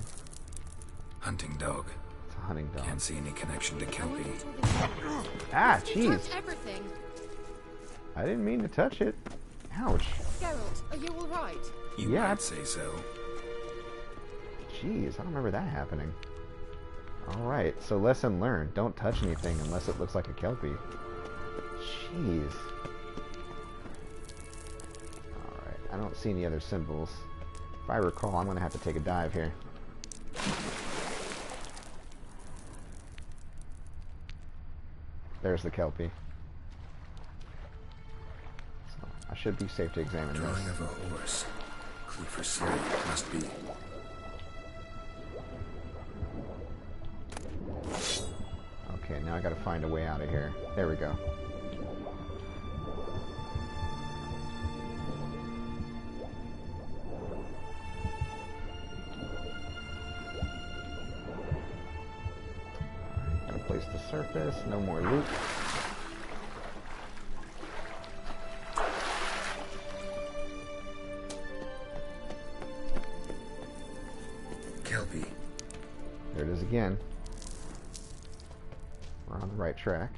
Speaker 4: Hunting dog.
Speaker 1: It's a hunting dog.
Speaker 4: Can't see any connection to Kelpie.
Speaker 1: Ah,
Speaker 5: You
Speaker 1: jeez.
Speaker 5: touched everything.
Speaker 1: I didn't mean to touch it. Ouch.
Speaker 5: Geralt, are you alright?
Speaker 4: You
Speaker 1: Yeah.
Speaker 4: might say so.
Speaker 1: Jeez, I don't remember that happening. Alright, so lesson learned. Don't touch anything unless it looks like a Kelpie. Jeez. Alright, I don't see any other symbols. If I recall, I'm going to have to take a dive here. There's the Kelpie. So, I should be safe to examine this.
Speaker 4: Drawing of a horse. Clue for Syria. Must be.
Speaker 1: Okay, now I gotta find a way out of here. There we go. Alright, gotta place the surface, no more loot.
Speaker 4: Kelpie.
Speaker 1: There it is again. We're on the right track.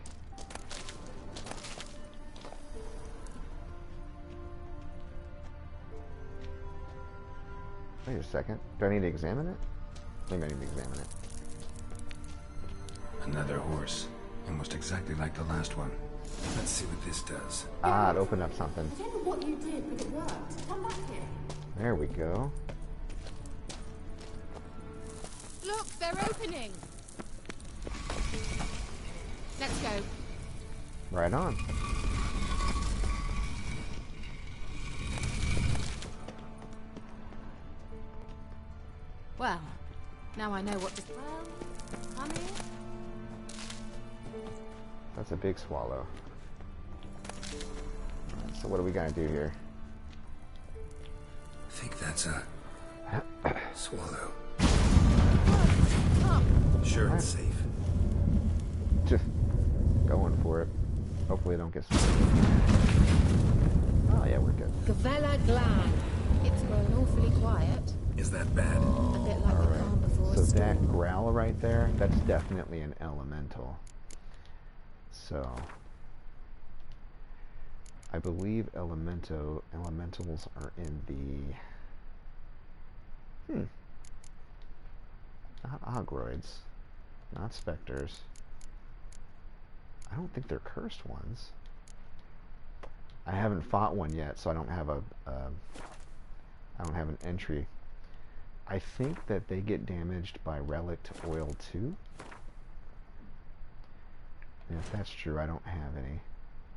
Speaker 1: Wait a second. Do I need to examine it? Maybe I need to examine it.
Speaker 4: Another horse. Almost exactly like the last one. Let's see what this does.
Speaker 1: Ah, it opened up something.
Speaker 5: I don't know what you did, but it worked. Come back here.
Speaker 1: There we go.
Speaker 5: Look, they're opening. Let's go.
Speaker 1: Right on.
Speaker 5: Well, now I know what this... Well, come here.
Speaker 1: That's a big swallow. Alright, so what do we gotta do here?
Speaker 4: I think that's a swallow.
Speaker 5: Come.
Speaker 4: Sure, it's safe.
Speaker 1: Just going for it. Hopefully I don't get stuck. Oh yeah, we're good.
Speaker 5: Gavella Glan. It's grown awfully quiet.
Speaker 4: Is that bad?
Speaker 5: A bit like the calm before
Speaker 1: So
Speaker 5: a storm.
Speaker 1: that growl right there, that's definitely an elemental. So I believe elementals are in the not ogroids, not specters. I don't think they're cursed ones. I haven't fought one yet, so I don't have I don't have an entry. I think that they get damaged by relic oil too. And if that's true, I don't have any,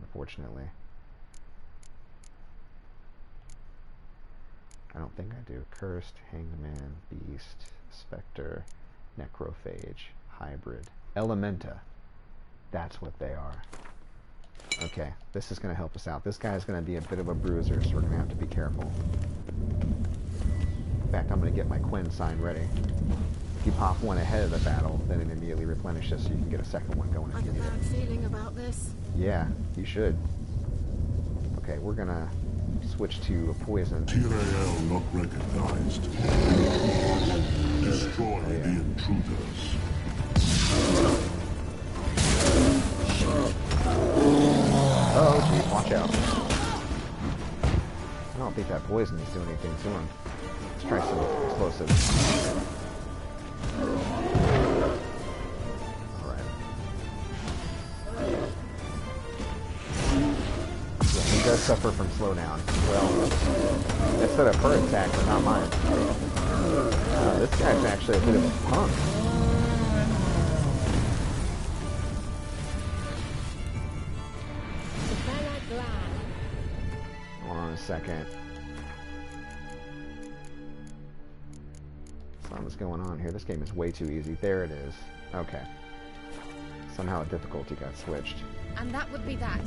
Speaker 1: unfortunately. I don't think I do. Cursed, Hangman, Beast, Spectre, Necrophage, Hybrid, Elementa. That's what they are. Okay, this is going to help us out. This guy is going to be a bit of a bruiser, so we're going to have to be careful. In fact, I'm going to get my Quinn sign ready. If you pop one ahead of the battle, then it immediately replenishes so you can get a second one going
Speaker 5: I
Speaker 1: if
Speaker 5: have
Speaker 1: you
Speaker 5: a
Speaker 1: need
Speaker 5: bad
Speaker 1: it.
Speaker 5: feeling about this.
Speaker 1: Yeah, you should. Okay, we're going to switch to poison.
Speaker 10: TRL not recognized. Destroy the intruders.
Speaker 1: Oh, geez, watch out. I don't think that poison is doing anything to him. Let's try some explosives. Alright. Yeah, he does suffer from slowdown. Well, that's set up her attack, but not mine. This guy's actually a bit of a punk. Hold on a second. Something's going on here. This game is way too easy. There it is. Okay. Somehow the difficulty got switched.
Speaker 5: And that would be that.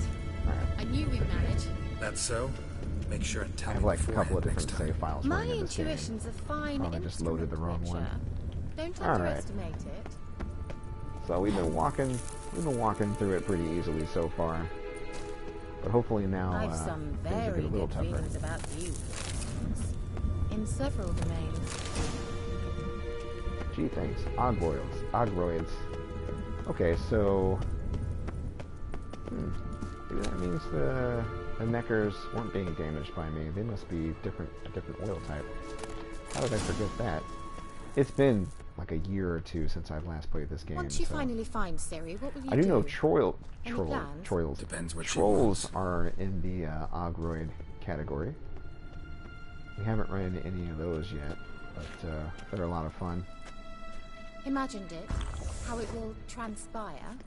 Speaker 1: Alright.
Speaker 5: I knew we'd manage.
Speaker 4: That's so? Make sure and
Speaker 1: I
Speaker 4: tell
Speaker 1: have
Speaker 4: me
Speaker 1: like a couple of
Speaker 4: beforehand
Speaker 1: different save files
Speaker 5: My
Speaker 1: running in this game.
Speaker 5: intuition's a fine
Speaker 1: Oh, I just loaded the wrong one.
Speaker 5: Don't
Speaker 1: All right.
Speaker 5: underestimate it.
Speaker 1: So we've been walking through it pretty easily so far. But hopefully now
Speaker 5: I've some
Speaker 1: things will
Speaker 5: very
Speaker 1: get a little
Speaker 5: good
Speaker 1: tougher.
Speaker 5: feelings about you. In several domains.
Speaker 1: Gee, thanks. Ogroids. Okay, so maybe that means the Neckers weren't being damaged by me. They must be a different oil type. How did I forget that? It's been like a year or two since I've last played this game.
Speaker 5: Once you
Speaker 1: so.
Speaker 5: finally find Siri, what will you do?
Speaker 1: I do know
Speaker 5: Any plans?
Speaker 1: Troils.
Speaker 4: Depends what she
Speaker 1: Trolls
Speaker 4: wants.
Speaker 1: are in the Ogroid category. We haven't run into any of those yet, but they're a lot of fun.
Speaker 5: Imagined it. How it will transpire.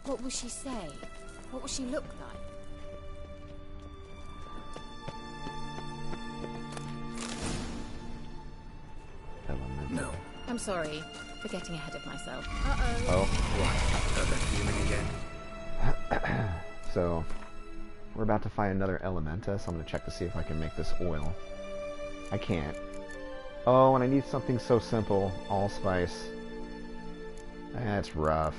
Speaker 5: What will she say? What will she look like?
Speaker 1: Elemental.
Speaker 4: No.
Speaker 5: I'm sorry for getting ahead of myself.
Speaker 1: Oh.
Speaker 4: Another feeling again?
Speaker 1: So, we're about to find another Elementa, so I'm going to check to see if I can make this oil. I can't. Oh, and I need something so simple. Allspice. That's rough.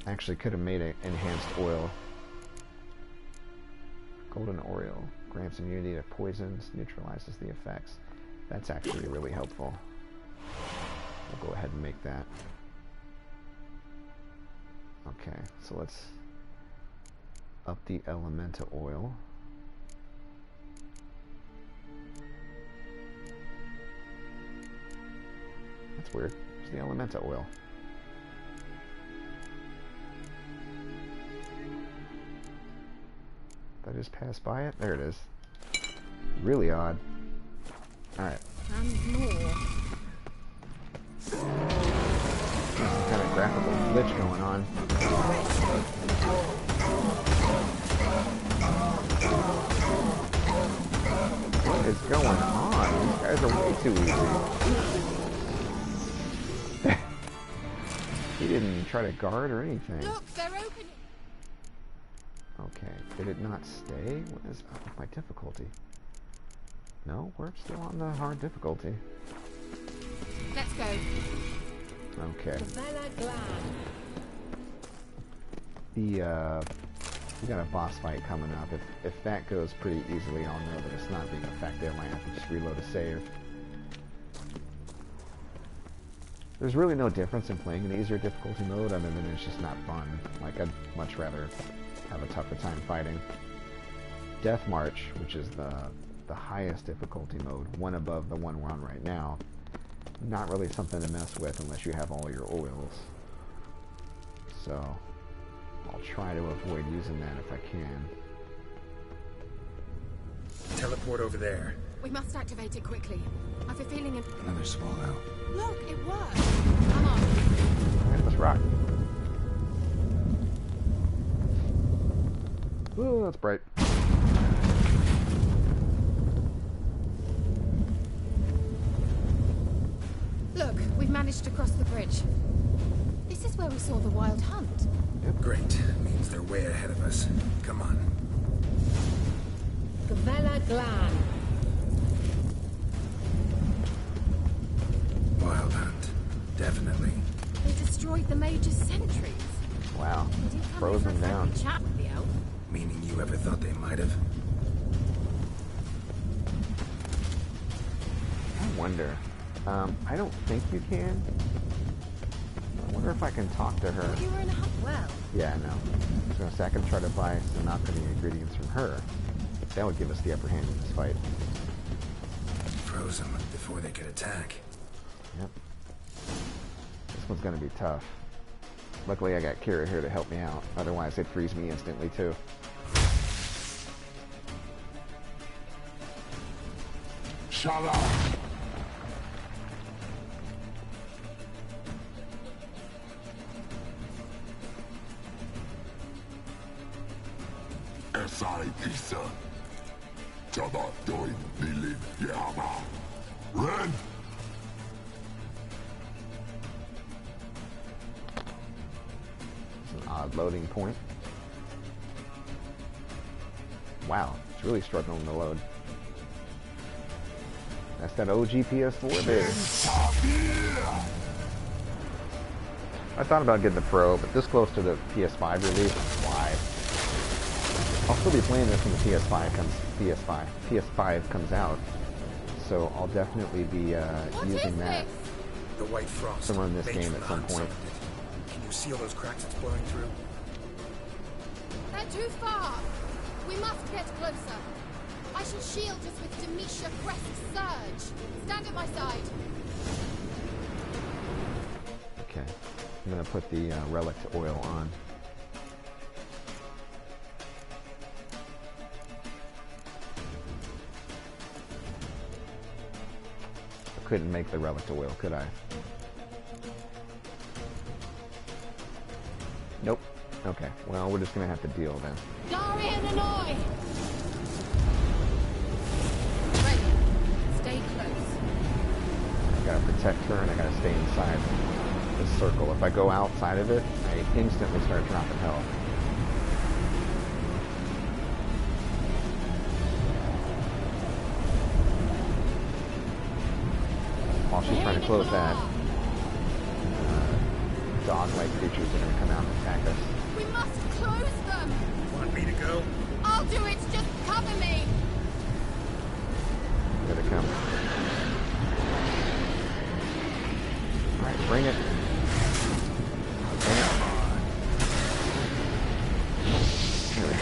Speaker 1: I actually could have made an enhanced oil. Golden oil. Grants immunity to poisons, neutralizes the effects. That's actually really helpful. I'll go ahead and make that. Okay, so let's up the Elementa oil. That's weird. It's the Elementa oil. Did I just pass by it? There it is. Really odd. Alright.
Speaker 5: And more.
Speaker 1: Some kind of graphical glitch going on. What is going on? These guys are way too easy. He didn't try to guard or anything.
Speaker 5: Look, they're opening.
Speaker 1: Okay, did it not stay? What is up with my difficulty? No, we're still on the hard difficulty.
Speaker 5: Let's go.
Speaker 1: Okay. We got a boss fight coming up. If that goes pretty easily, I'll know that it's not being effective. I might have to just reload a save. There's really no difference in playing an easier difficulty mode other than it's just not fun. Like, I'd much rather have a tougher time fighting. Death March, which is the highest difficulty mode, one above the one we're on right now, not really something to mess with unless you have all your oils. So, I'll try to avoid using that if I can.
Speaker 4: Teleport over there.
Speaker 5: We must activate it quickly. I've a feeling
Speaker 4: Another swallow.
Speaker 5: Look, it worked. Come on.
Speaker 1: Alright, let's rock. Ooh, that's bright.
Speaker 5: Look, we've managed to cross the bridge. This is where we saw the wild hunt.
Speaker 1: Yep.
Speaker 4: Great. Means they're way ahead of us. Come on.
Speaker 9: Gavella Glan.
Speaker 4: Wild hunt. Definitely.
Speaker 5: They destroyed the Major's sentries.
Speaker 1: Wow.
Speaker 5: They did come
Speaker 1: Frozen
Speaker 5: in for a
Speaker 1: down.
Speaker 5: friendly chat with the elf.
Speaker 4: Meaning you ever thought they might have?
Speaker 1: wonder. I don't think you can. I wonder if I can talk to her.
Speaker 5: You were in a well.
Speaker 1: Yeah, no. I was gonna say I can try to buy some alchemy ingredients from her. That would give us the upper hand in this fight.
Speaker 4: Froze them before they could attack.
Speaker 1: Yep. This one's gonna be tough. Luckily I got Kira here to help me out. Otherwise they'd freeze me instantly too.
Speaker 10: Shut up! Esai Isa. Jada doin nilin yama. Ren!
Speaker 1: It's an odd loading point. Wow, it's really struggling to load. That's that OG PS4 there. I thought about getting the Pro, but this close to the PS5 release, why? I'll still be playing this when the PS5 comes out, so I'll definitely be using that
Speaker 4: The white frost.
Speaker 1: to run this game at some point.
Speaker 4: Can you see all those cracks it's blowing through?
Speaker 5: They're too far. We must get closer. I shall shield us with Demetia Crest's surge. Stand at my side.
Speaker 1: Okay, I'm gonna put the relic oil on. I couldn't make the relic oil, could I? Nope. Okay, well, we're just gonna have to deal then.
Speaker 5: Darian Annoy! Ready. Stay close.
Speaker 1: I gotta protect her and I gotta stay inside this circle. If I go outside of it, I instantly start dropping health. While she's trying to close that, dog-like creatures are gonna come out and attack us.
Speaker 5: We must close them!
Speaker 4: Want me to go?
Speaker 5: I'll do it! Just cover me!
Speaker 1: Here they come. Alright, bring it. Bring it. Here we go.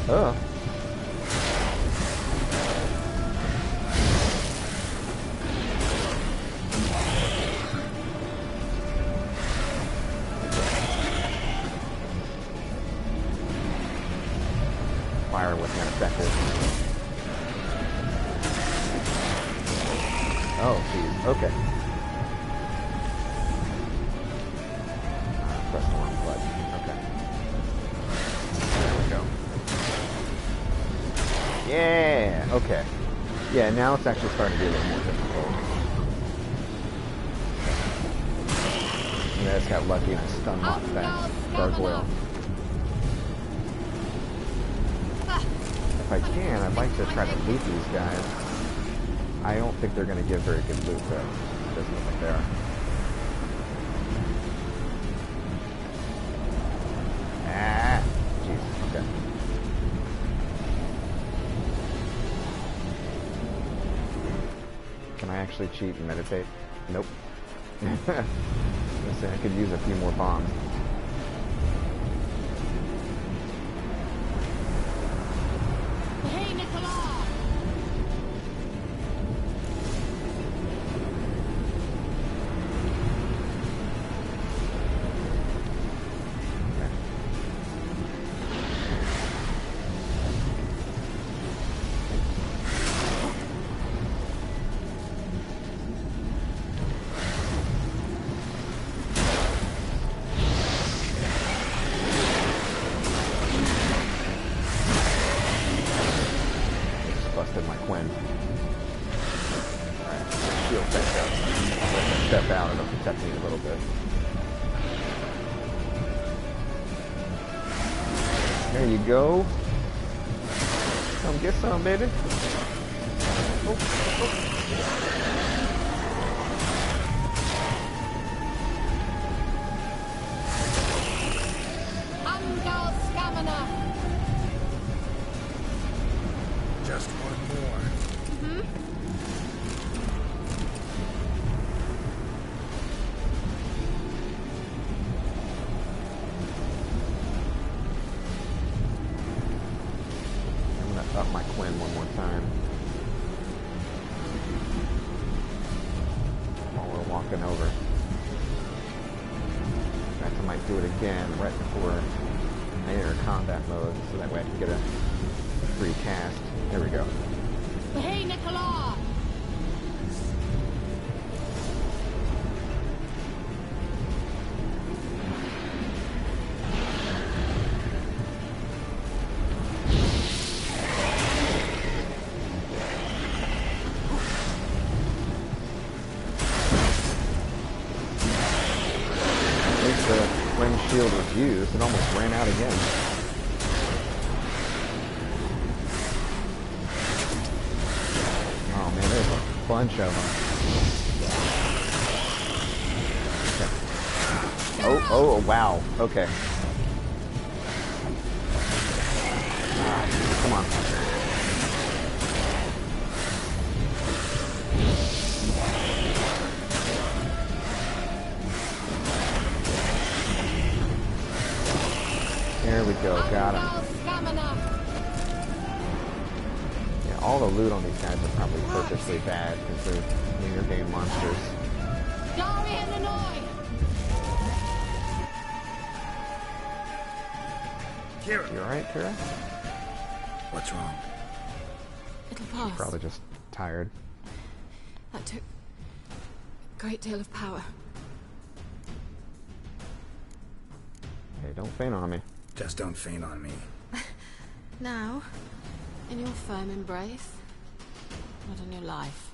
Speaker 1: Oh. Fire wasn't effective. Oh, geez. Okay. Press the wrong button. Okay. There we go. Yeah! Okay. Yeah, now it's actually starting to be a little more difficult. And I just got lucky and I stun locked that gargoyle. If I can, I'd like to try to loot these guys. I don't think they're going to give very good loot, though. Doesn't look like they are. Ah! Jeez, okay. Can I actually cheat and meditate? Nope. Listen, I could use a few more bombs. There you go. Come get some, baby. Oh, oh.
Speaker 4: Just one more.
Speaker 5: Mm-hmm.
Speaker 1: I'm gonna up my Quinn one more time. While we're walking over. In fact, I might do it again right before I enter combat mode, so that way I can get a free cast. There we go.
Speaker 5: Hey, Nicola!
Speaker 1: When shield was used, it almost ran out again. Oh man, there's a bunch of them. Okay. Oh, wow. Okay. Come on. There we go, got him. Yeah, all the loot on these guys are probably purposely bad because they're later game monsters.
Speaker 6: Kira.
Speaker 1: You alright, Kira?
Speaker 4: What's wrong?
Speaker 5: It'll pass.
Speaker 1: Probably just tired.
Speaker 5: That took a great deal of power.
Speaker 1: Hey, don't faint on me.
Speaker 4: Just don't faint on me.
Speaker 5: Now, in your firm embrace, not in your life.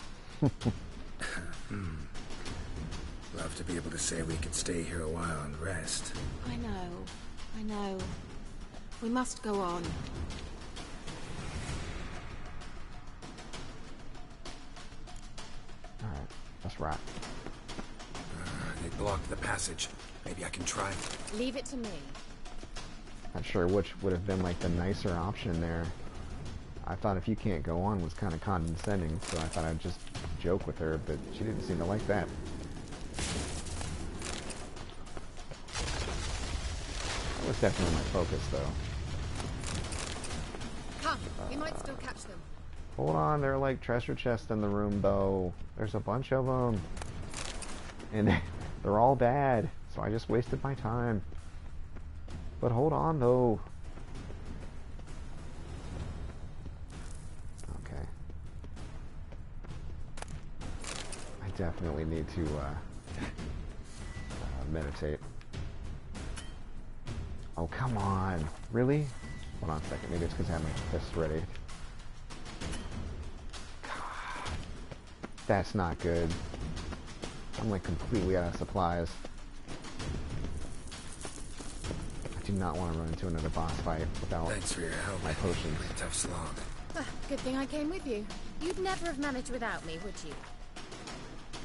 Speaker 4: Love to be able to say we could stay here a while and rest.
Speaker 5: I know. We must go on.
Speaker 1: Alright, let's rock.
Speaker 4: They blocked the passage. Maybe I can try.
Speaker 5: Leave it to me.
Speaker 1: Not sure which would have been like the nicer option there. I thought if you can't go on was kind of condescending, so I thought I'd just joke with her, but she didn't seem to like that. That was definitely my focus, though.
Speaker 5: Come, we might still catch them.
Speaker 1: Hold on, there are like treasure chests in the room, though. There's a bunch of them. And they're all bad, so I just wasted my time. But hold on, though. Okay. I definitely need to meditate. Oh, come on. Really? Hold on a second. Maybe it's because I have my fists ready. God. That's not good. I'm like completely out of supplies. I do not want to run into another boss fight without
Speaker 4: Thanks for your help.
Speaker 1: my potions.
Speaker 4: Tough slog.
Speaker 5: Good thing I came with you. You'd never have managed without me, would you?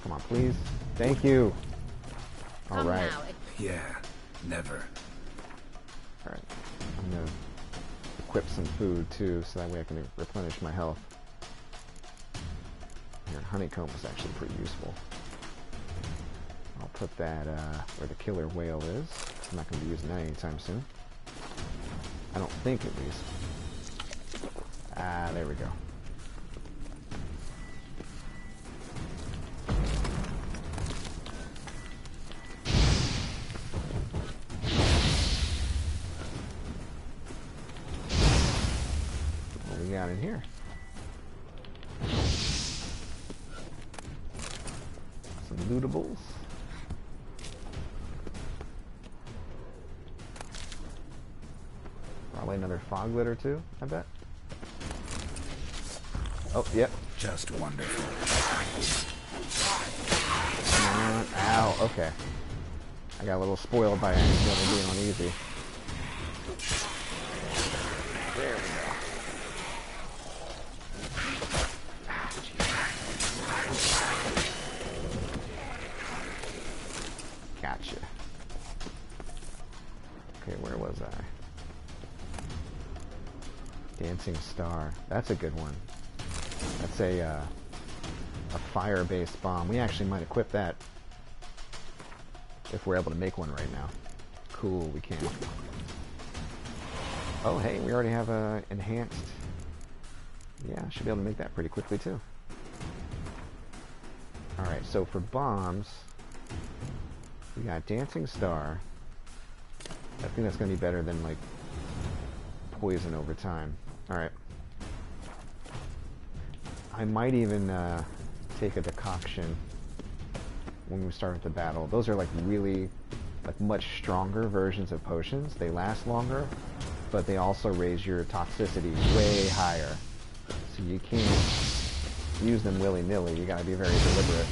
Speaker 1: Come on, please. Thank you.
Speaker 5: Come
Speaker 1: Alright.
Speaker 5: now.
Speaker 4: Yeah, never.
Speaker 1: Alright. I'm going to equip some food, too, so that way I can replenish my health. Here, honeycomb is actually pretty useful. I'll put that where the killer whale is. I'm not going to be using that anytime soon. I don't think, at least. Ah, there we go. What we got in here? Some lootables. Probably another fog lit or two, I bet. Oh, yep.
Speaker 4: Just wonderful.
Speaker 1: Come on. Ow, okay. I got a little spoiled by accidentally being on easy. There we go. Ah, gotcha. Okay, where was I? Dancing Star. That's a good one. That's a a fire-based bomb. We actually might equip that if we're able to make one right now. Cool, we can. Oh, hey, we already have a enhanced. Yeah, I should be able to make that pretty quickly too. Alright, so for bombs, we got Dancing Star. I think that's going to be better than, like, poison over time. Alright. I might even take a decoction when we start the battle. Those are, like, really, like, much stronger versions of potions. They last longer, but they also raise your toxicity way higher. So you can't use them willy-nilly. You gotta be very deliberate.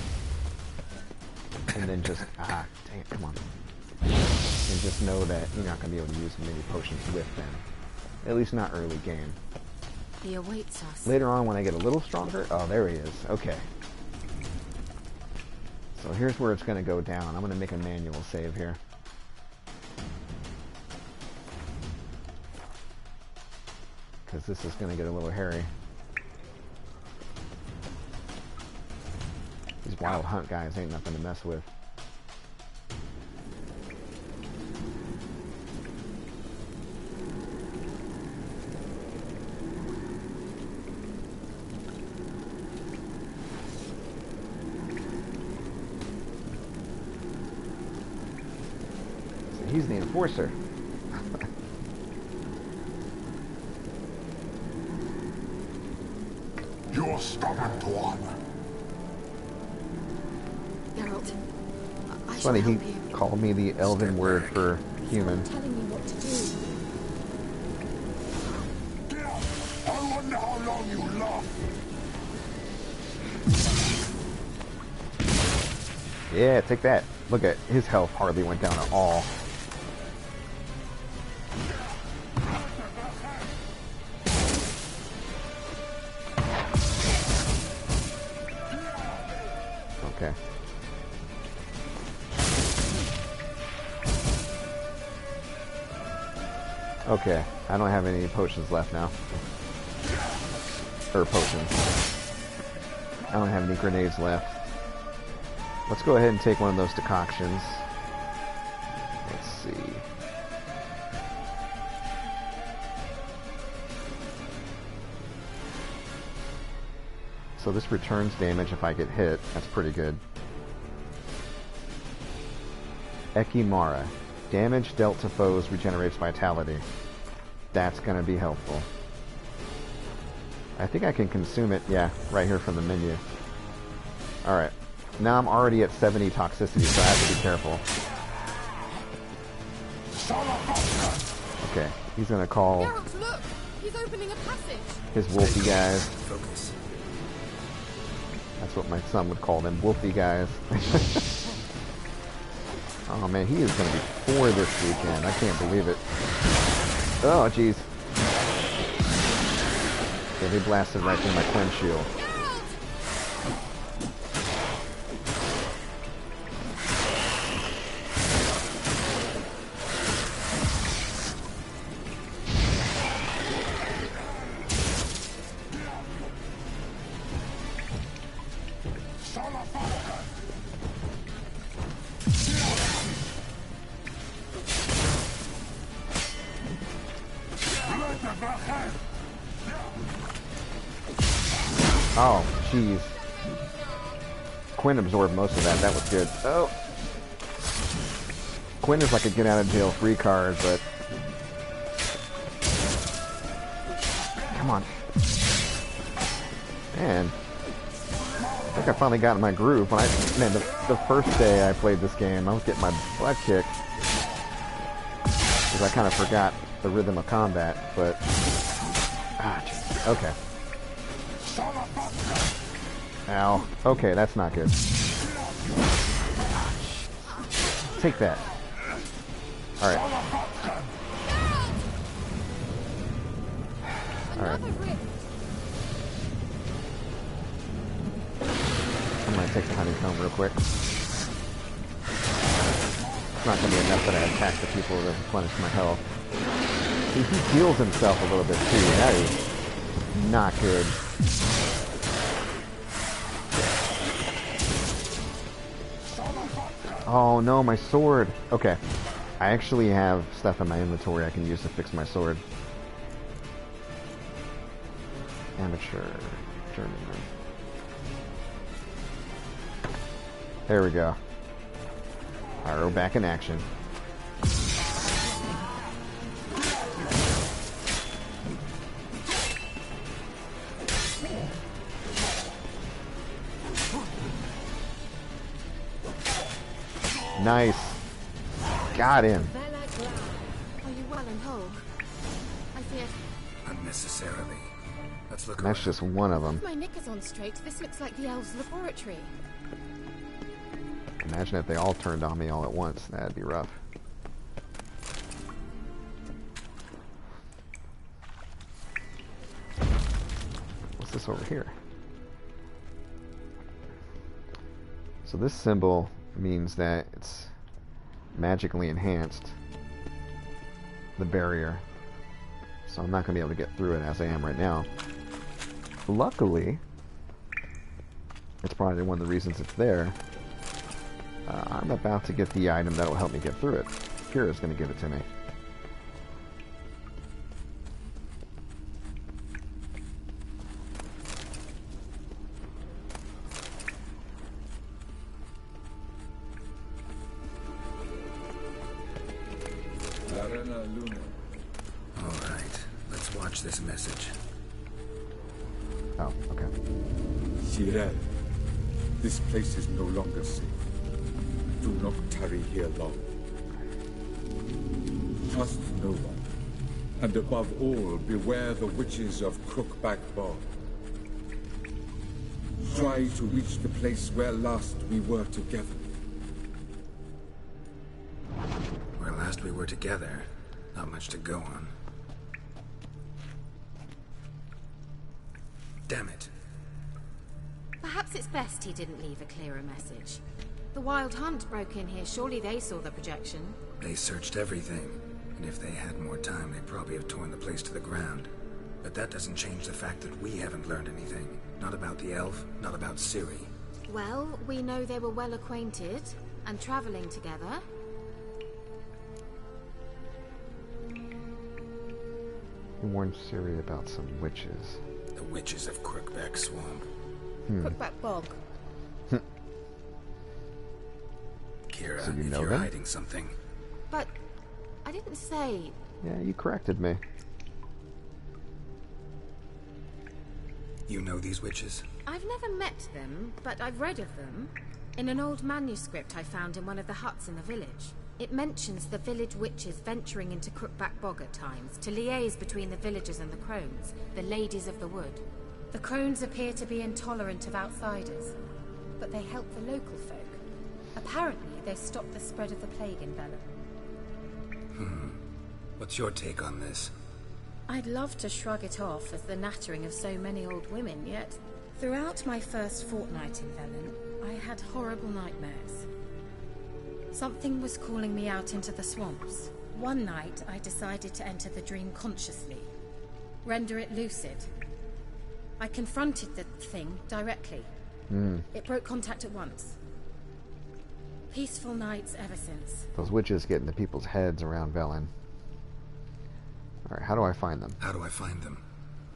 Speaker 1: And then just, dang it, come on. And just know that you're not gonna be able to use many potions with them. At least not early game.
Speaker 5: He awaits us.
Speaker 1: Later on when I get a little stronger, oh, there he is. Okay. So here's where it's gonna go down. I'm gonna make a manual save here. Because this is gonna get a little hairy. These wild hunt guys ain't nothing to mess with. So he's the enforcer.
Speaker 7: You're stubborn one.
Speaker 5: Geralt,
Speaker 1: It's funny, he called me the elven word for human.
Speaker 5: telling me what to do.
Speaker 7: I wonder how long you last.
Speaker 1: Yeah, take that. Look at his health hardly went down at all. Okay. Okay, I don't have any potions left now. Or potions. I don't have any grenades left. Let's go ahead and take one of those decoctions. Let's see. So this returns damage if I get hit. That's pretty good. Ekimara. Damage dealt to foes regenerates vitality. That's going to be helpful. I think I can consume it, yeah, right here from the menu. Alright. Now I'm already at 70 toxicity, so I have to be careful. Okay, he's going to call
Speaker 5: Geralt, look! He's opening a passage!
Speaker 1: his wolfy guys.
Speaker 6: Focus.
Speaker 1: That's what my son would call them, wolfy guys. Oh man, he is going to be 4 this weekend. I can't believe it. Oh, jeez. Okay, they blasted right through my Quinn shield. Oh, jeez. Quinn absorbed most of that. That was good. Oh. Quinn is like a get-out-of-jail-free card, but... Come on. Man. I think I finally got in my groove. When man, the first day I played this game, I was getting my butt kicked. Because I kind of forgot the rhythm of combat, but... Ah, jeez. Okay. Ow. Okay, that's not good. Take that. Alright. Alright. I'm gonna take the honeycomb real quick. It's not gonna be enough that I attack the people to replenish my health. See, he heals himself a little bit too. That is not good. Oh no, my sword. Okay. I actually have stuff in my inventory I can use to fix my sword. Amateur journeyman. There we go. Pyro back in action. Nice. Got him.
Speaker 5: Are you well and whole? I feared.
Speaker 4: Unnecessarily. Let's look
Speaker 1: That's
Speaker 4: around.
Speaker 1: just one of them.
Speaker 5: If my knickers on straight, this looks like the elves' laboratory.
Speaker 1: Imagine if they all turned on me all at once. That'd be rough. What's this over here? So this symbol means that it's magically enhanced, the barrier. So I'm not going to be able to get through it as I am right now. Luckily, it's probably one of the reasons it's there. I'm about to get the item that will help me get through it. Kira's going to give it to me.
Speaker 4: Alright, let's watch this message.
Speaker 1: Oh, okay.
Speaker 10: Sirel, this place is no longer safe. Do not tarry here long. Trust no one. And above all, beware the witches of Crookback Bog. Try to reach the place where last we were together.
Speaker 4: Where last we were together, not much to go on. Damn it.
Speaker 5: Perhaps it's best he didn't leave a clearer message. The Wild Hunt broke in here. Surely they saw the projection.
Speaker 4: They searched everything, and if they had more time, they'd probably have torn the place to the ground. But that doesn't change the fact that we haven't learned anything. Not about the elf, not about Ciri.
Speaker 5: Well, we know they were well acquainted and traveling together.
Speaker 1: He warned Ciri about some witches.
Speaker 4: The witches of Crookback Swamp.
Speaker 5: Crookback Bog.
Speaker 4: Kira,
Speaker 1: So you
Speaker 4: if
Speaker 1: know
Speaker 4: you're
Speaker 1: them?
Speaker 4: hiding something,
Speaker 5: But I didn't say.
Speaker 1: Yeah, you corrected me.
Speaker 4: you know these witches?
Speaker 5: I've never met them, but I've read of them. In an old manuscript I found in one of the huts in the village. It mentions the village witches venturing into Crookback Bog at times to liaise between the villagers and the crones, the ladies of the wood. The crones appear to be intolerant of outsiders, but they help the local folk. Apparently, they stopped the spread of the plague in Velen.
Speaker 4: What's your take on this?
Speaker 5: I'd love to shrug it off as the nattering of so many old women, yet throughout my first fortnight in Velen, I had horrible nightmares. Something was calling me out into the swamps. One night, I decided to enter the dream consciously, render it lucid. I confronted the thing directly. It broke contact at once. Peaceful nights ever since.
Speaker 1: Those witches get into people's heads around Velen. Alright, how do I find them?
Speaker 4: How do I find them?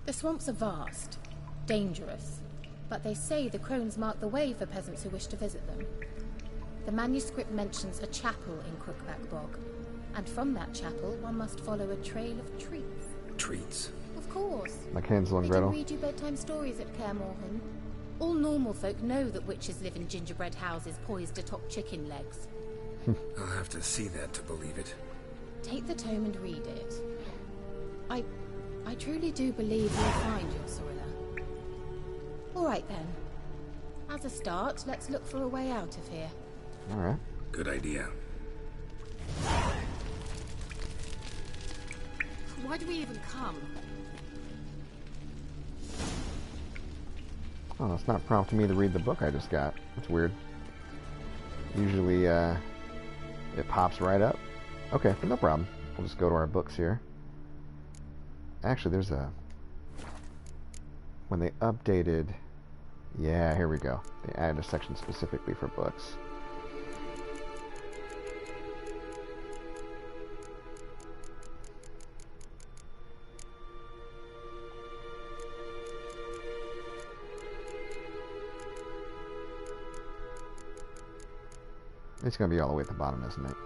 Speaker 5: The swamps are vast, dangerous, but they say the crones mark the way for peasants who wish to visit them. The manuscript mentions a chapel in Crookback Bog, and from that chapel one must follow a trail of treats.
Speaker 4: Treats?
Speaker 5: Of course.
Speaker 1: Like Hansel and
Speaker 5: They
Speaker 1: Gretel?
Speaker 5: do read you bedtime stories at Kaer Morhen. All normal folk know that witches live in gingerbread houses poised atop chicken legs.
Speaker 4: I'll have to see that to believe it.
Speaker 5: Take the tome and read it. I truly do believe you'll find your Sorilla. All right then. As a start, let's look for a way out of here.
Speaker 1: Alright.
Speaker 4: Good idea.
Speaker 9: Why do we even come?
Speaker 1: Oh, it's not prompting me to read the book I just got. That's weird. Usually, it pops right up. Okay, no problem. We'll just go to our books here. Actually, there's a... When they updated... Yeah, here we go. They added a section specifically for books. It's going to be all the way at the bottom, isn't it?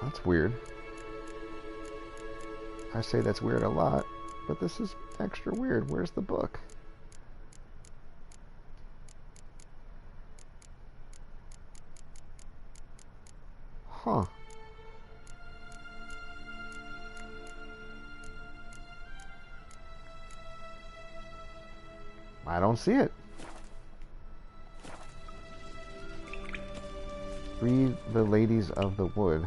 Speaker 1: That's weird. I say that's weird a lot, but this is extra weird. Where's the book? Huh. I don't see it. Free the ladies of the wood.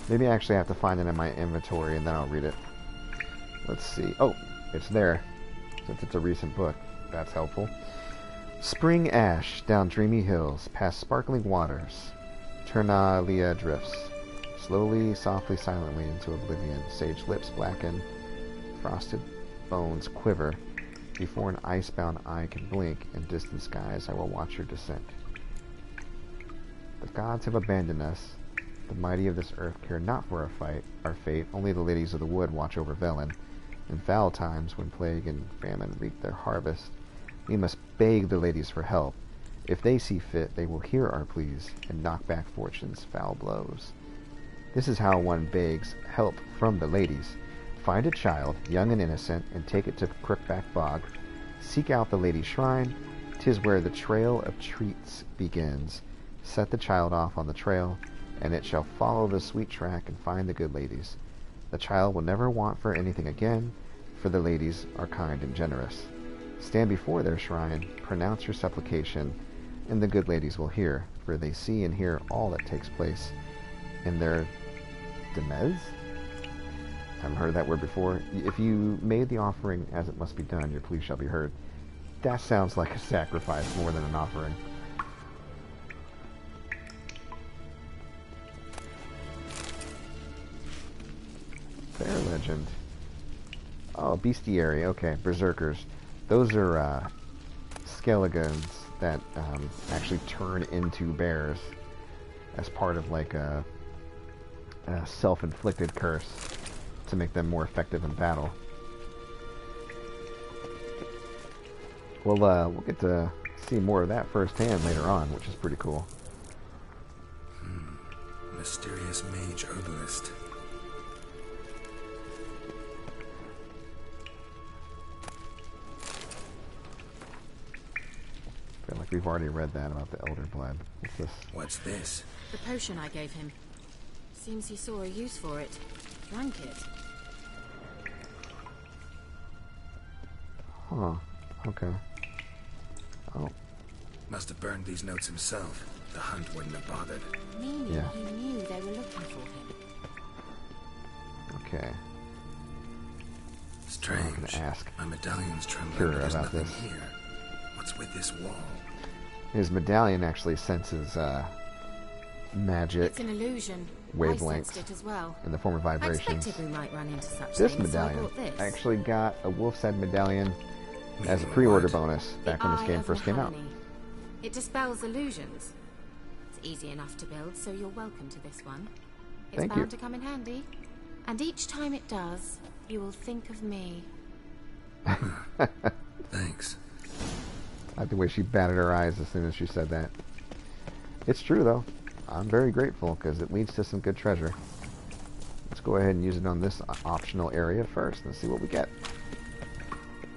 Speaker 1: Maybe I actually have to find it in my inventory and then I'll read it. Let's see. Oh, it's there. Since it's a recent book. That's helpful. Spring ash down dreamy hills, past sparkling waters. Ternalia drifts. Slowly, softly, silently into oblivion. Sage lips blacken. Frosted bones quiver. Before an icebound eye can blink, in distant skies I will watch your descent. The gods have abandoned us. The mighty of this earth care not for our fate. Only the ladies of the wood watch over Velen. In foul times, when plague and famine reap their harvest, we must beg the ladies for help. If they see fit, they will hear our pleas and knock back fortune's foul blows. This is how one begs help from the ladies. Find a child, young and innocent, and take it to Crookback Bog. Seek out the lady's shrine. 'Tis where the trail of treats begins. Set the child off on the trail, and it shall follow the sweet track and find the good ladies. The child will never want for anything again, for the ladies are kind and generous. Stand before their shrine, pronounce your supplication, and the good ladies will hear, for they see and hear all that takes place in their demez? I haven't heard that word before. If you made the offering as it must be done, your plea shall be heard. That sounds like a sacrifice more than an offering. Fair legend. Oh, bestiary. Okay, berserkers. Those are skelegons that actually turn into bears as part of like a self-inflicted curse to make them more effective in battle. We'll get to see more of that firsthand later on, which is pretty cool.
Speaker 4: Mysterious mage herbalist.
Speaker 1: I feel like we've already read that about the Elder Blood. What's this?
Speaker 4: What's this?
Speaker 5: The potion I gave him. Seems he saw a use for it. Drank it.
Speaker 1: Huh. Okay. Oh.
Speaker 4: Must have burned these notes himself. The hunt wouldn't have bothered.
Speaker 5: Meaning
Speaker 1: Yeah.
Speaker 5: he knew they were looking for him.
Speaker 1: Okay.
Speaker 4: Strange.
Speaker 1: I'm gonna ask
Speaker 4: My medallion's trembling,
Speaker 1: Kira
Speaker 4: but there's
Speaker 1: about
Speaker 4: nothing
Speaker 1: this.
Speaker 4: here. What's with this wall?
Speaker 1: His medallion actually senses magic
Speaker 5: It's an illusion. I
Speaker 1: wavelengths
Speaker 5: sensed it as well.
Speaker 1: in the form of
Speaker 5: I
Speaker 1: vibrations.
Speaker 5: expected we might run into such
Speaker 1: This
Speaker 5: things, so I
Speaker 1: medallion,
Speaker 5: bought this.
Speaker 1: I actually got a Wolf's Head medallion as a
Speaker 4: Meaning
Speaker 1: pre-order
Speaker 4: what?
Speaker 1: bonus back when
Speaker 5: The
Speaker 1: this
Speaker 5: Eye
Speaker 1: game
Speaker 5: of
Speaker 1: first came out.
Speaker 5: Mahoney. It dispels illusions. It's easy enough to build, so you're welcome to this one. It's
Speaker 1: Thank
Speaker 5: bound
Speaker 1: you.
Speaker 5: to come in handy. And each time it does, you will think of me.
Speaker 4: Thanks.
Speaker 1: I like the way she batted her eyes as soon as she said that. It's true, though. I'm very grateful, because it leads to some good treasure. Let's go ahead and use it on this optional area first, and see what we get.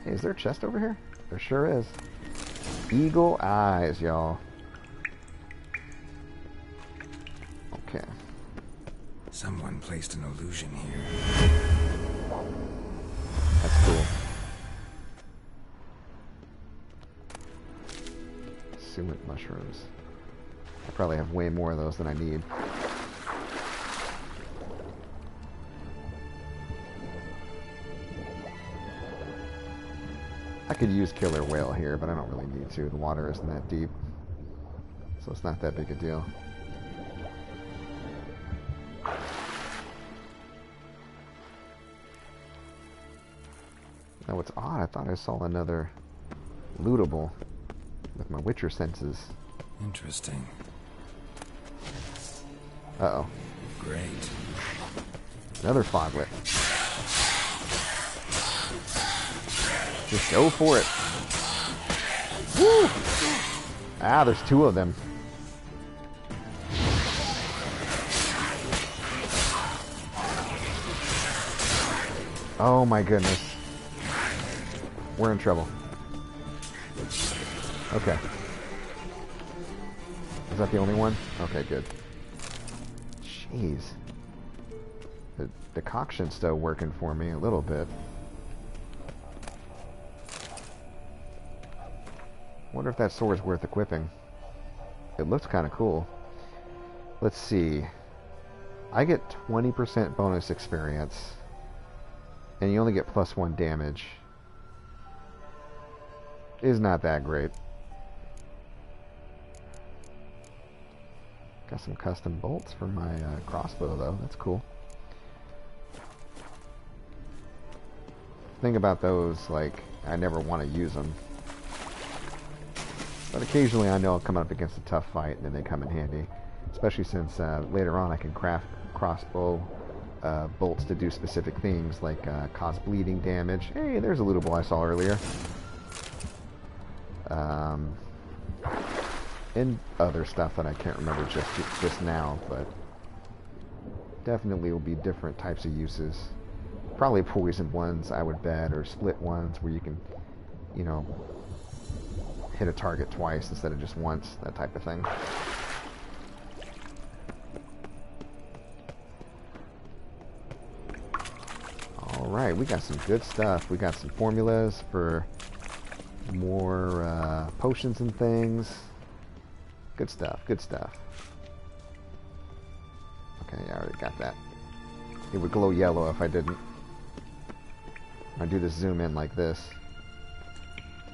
Speaker 1: Hey, is there a chest over here? There sure is. Eagle eyes, y'all. Okay.
Speaker 4: Someone placed an illusion here.
Speaker 1: That's cool. Suet mushrooms. I probably have way more of those than I need. I could use killer whale here, but I don't really need to. The water isn't that deep, so it's not that big a deal. Now what's odd, I thought I saw another lootable with my Witcher senses.
Speaker 4: Interesting.
Speaker 1: Uh-oh.
Speaker 4: Great.
Speaker 1: Another foglet. Just go for it. Woo! Ah, there's two of them. Oh my goodness. We're in trouble. Okay. Is that the only one? Okay, good. Jeez. The decoction's still working for me a little bit. Wonder if that sword's worth equipping. It looks kind of cool. Let's see. I get 20% bonus experience. And you only get +1 damage. Is not that great. Got some custom bolts for my crossbow though. That's cool. Thing about those, like, I never want to use them. But occasionally I know I'll come up against a tough fight and then they come in handy. Especially since later on I can craft crossbow bolts to do specific things like cause bleeding damage. Hey, there's a lootable I saw earlier. And other stuff that I can't remember just now, but definitely will be different types of uses. Probably poisoned ones, I would bet, or split ones where you can, you know, hit a target twice instead of just once, that type of thing. Alright, we got some good stuff. We got some formulas for more potions and things. Good stuff, good stuff. Okay, I already got that. It would glow yellow if I didn't. I do this zoom in like this.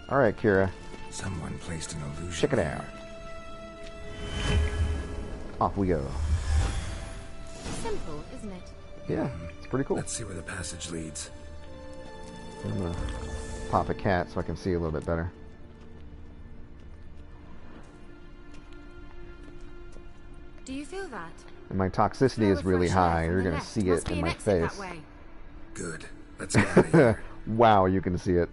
Speaker 1: Alright, Kira.
Speaker 4: Someone placed an illusion.
Speaker 1: Check it out. Off we go.
Speaker 5: Simple, isn't it?
Speaker 1: Yeah, it's pretty cool.
Speaker 4: Let's see where the passage leads.
Speaker 1: I'm gonna pop a cat so I can see a little bit better.
Speaker 5: Do you feel that?
Speaker 1: And my toxicity is really high. You're gonna see it in my face.
Speaker 4: Good. Let's get out of here.
Speaker 1: Wow, you can see it.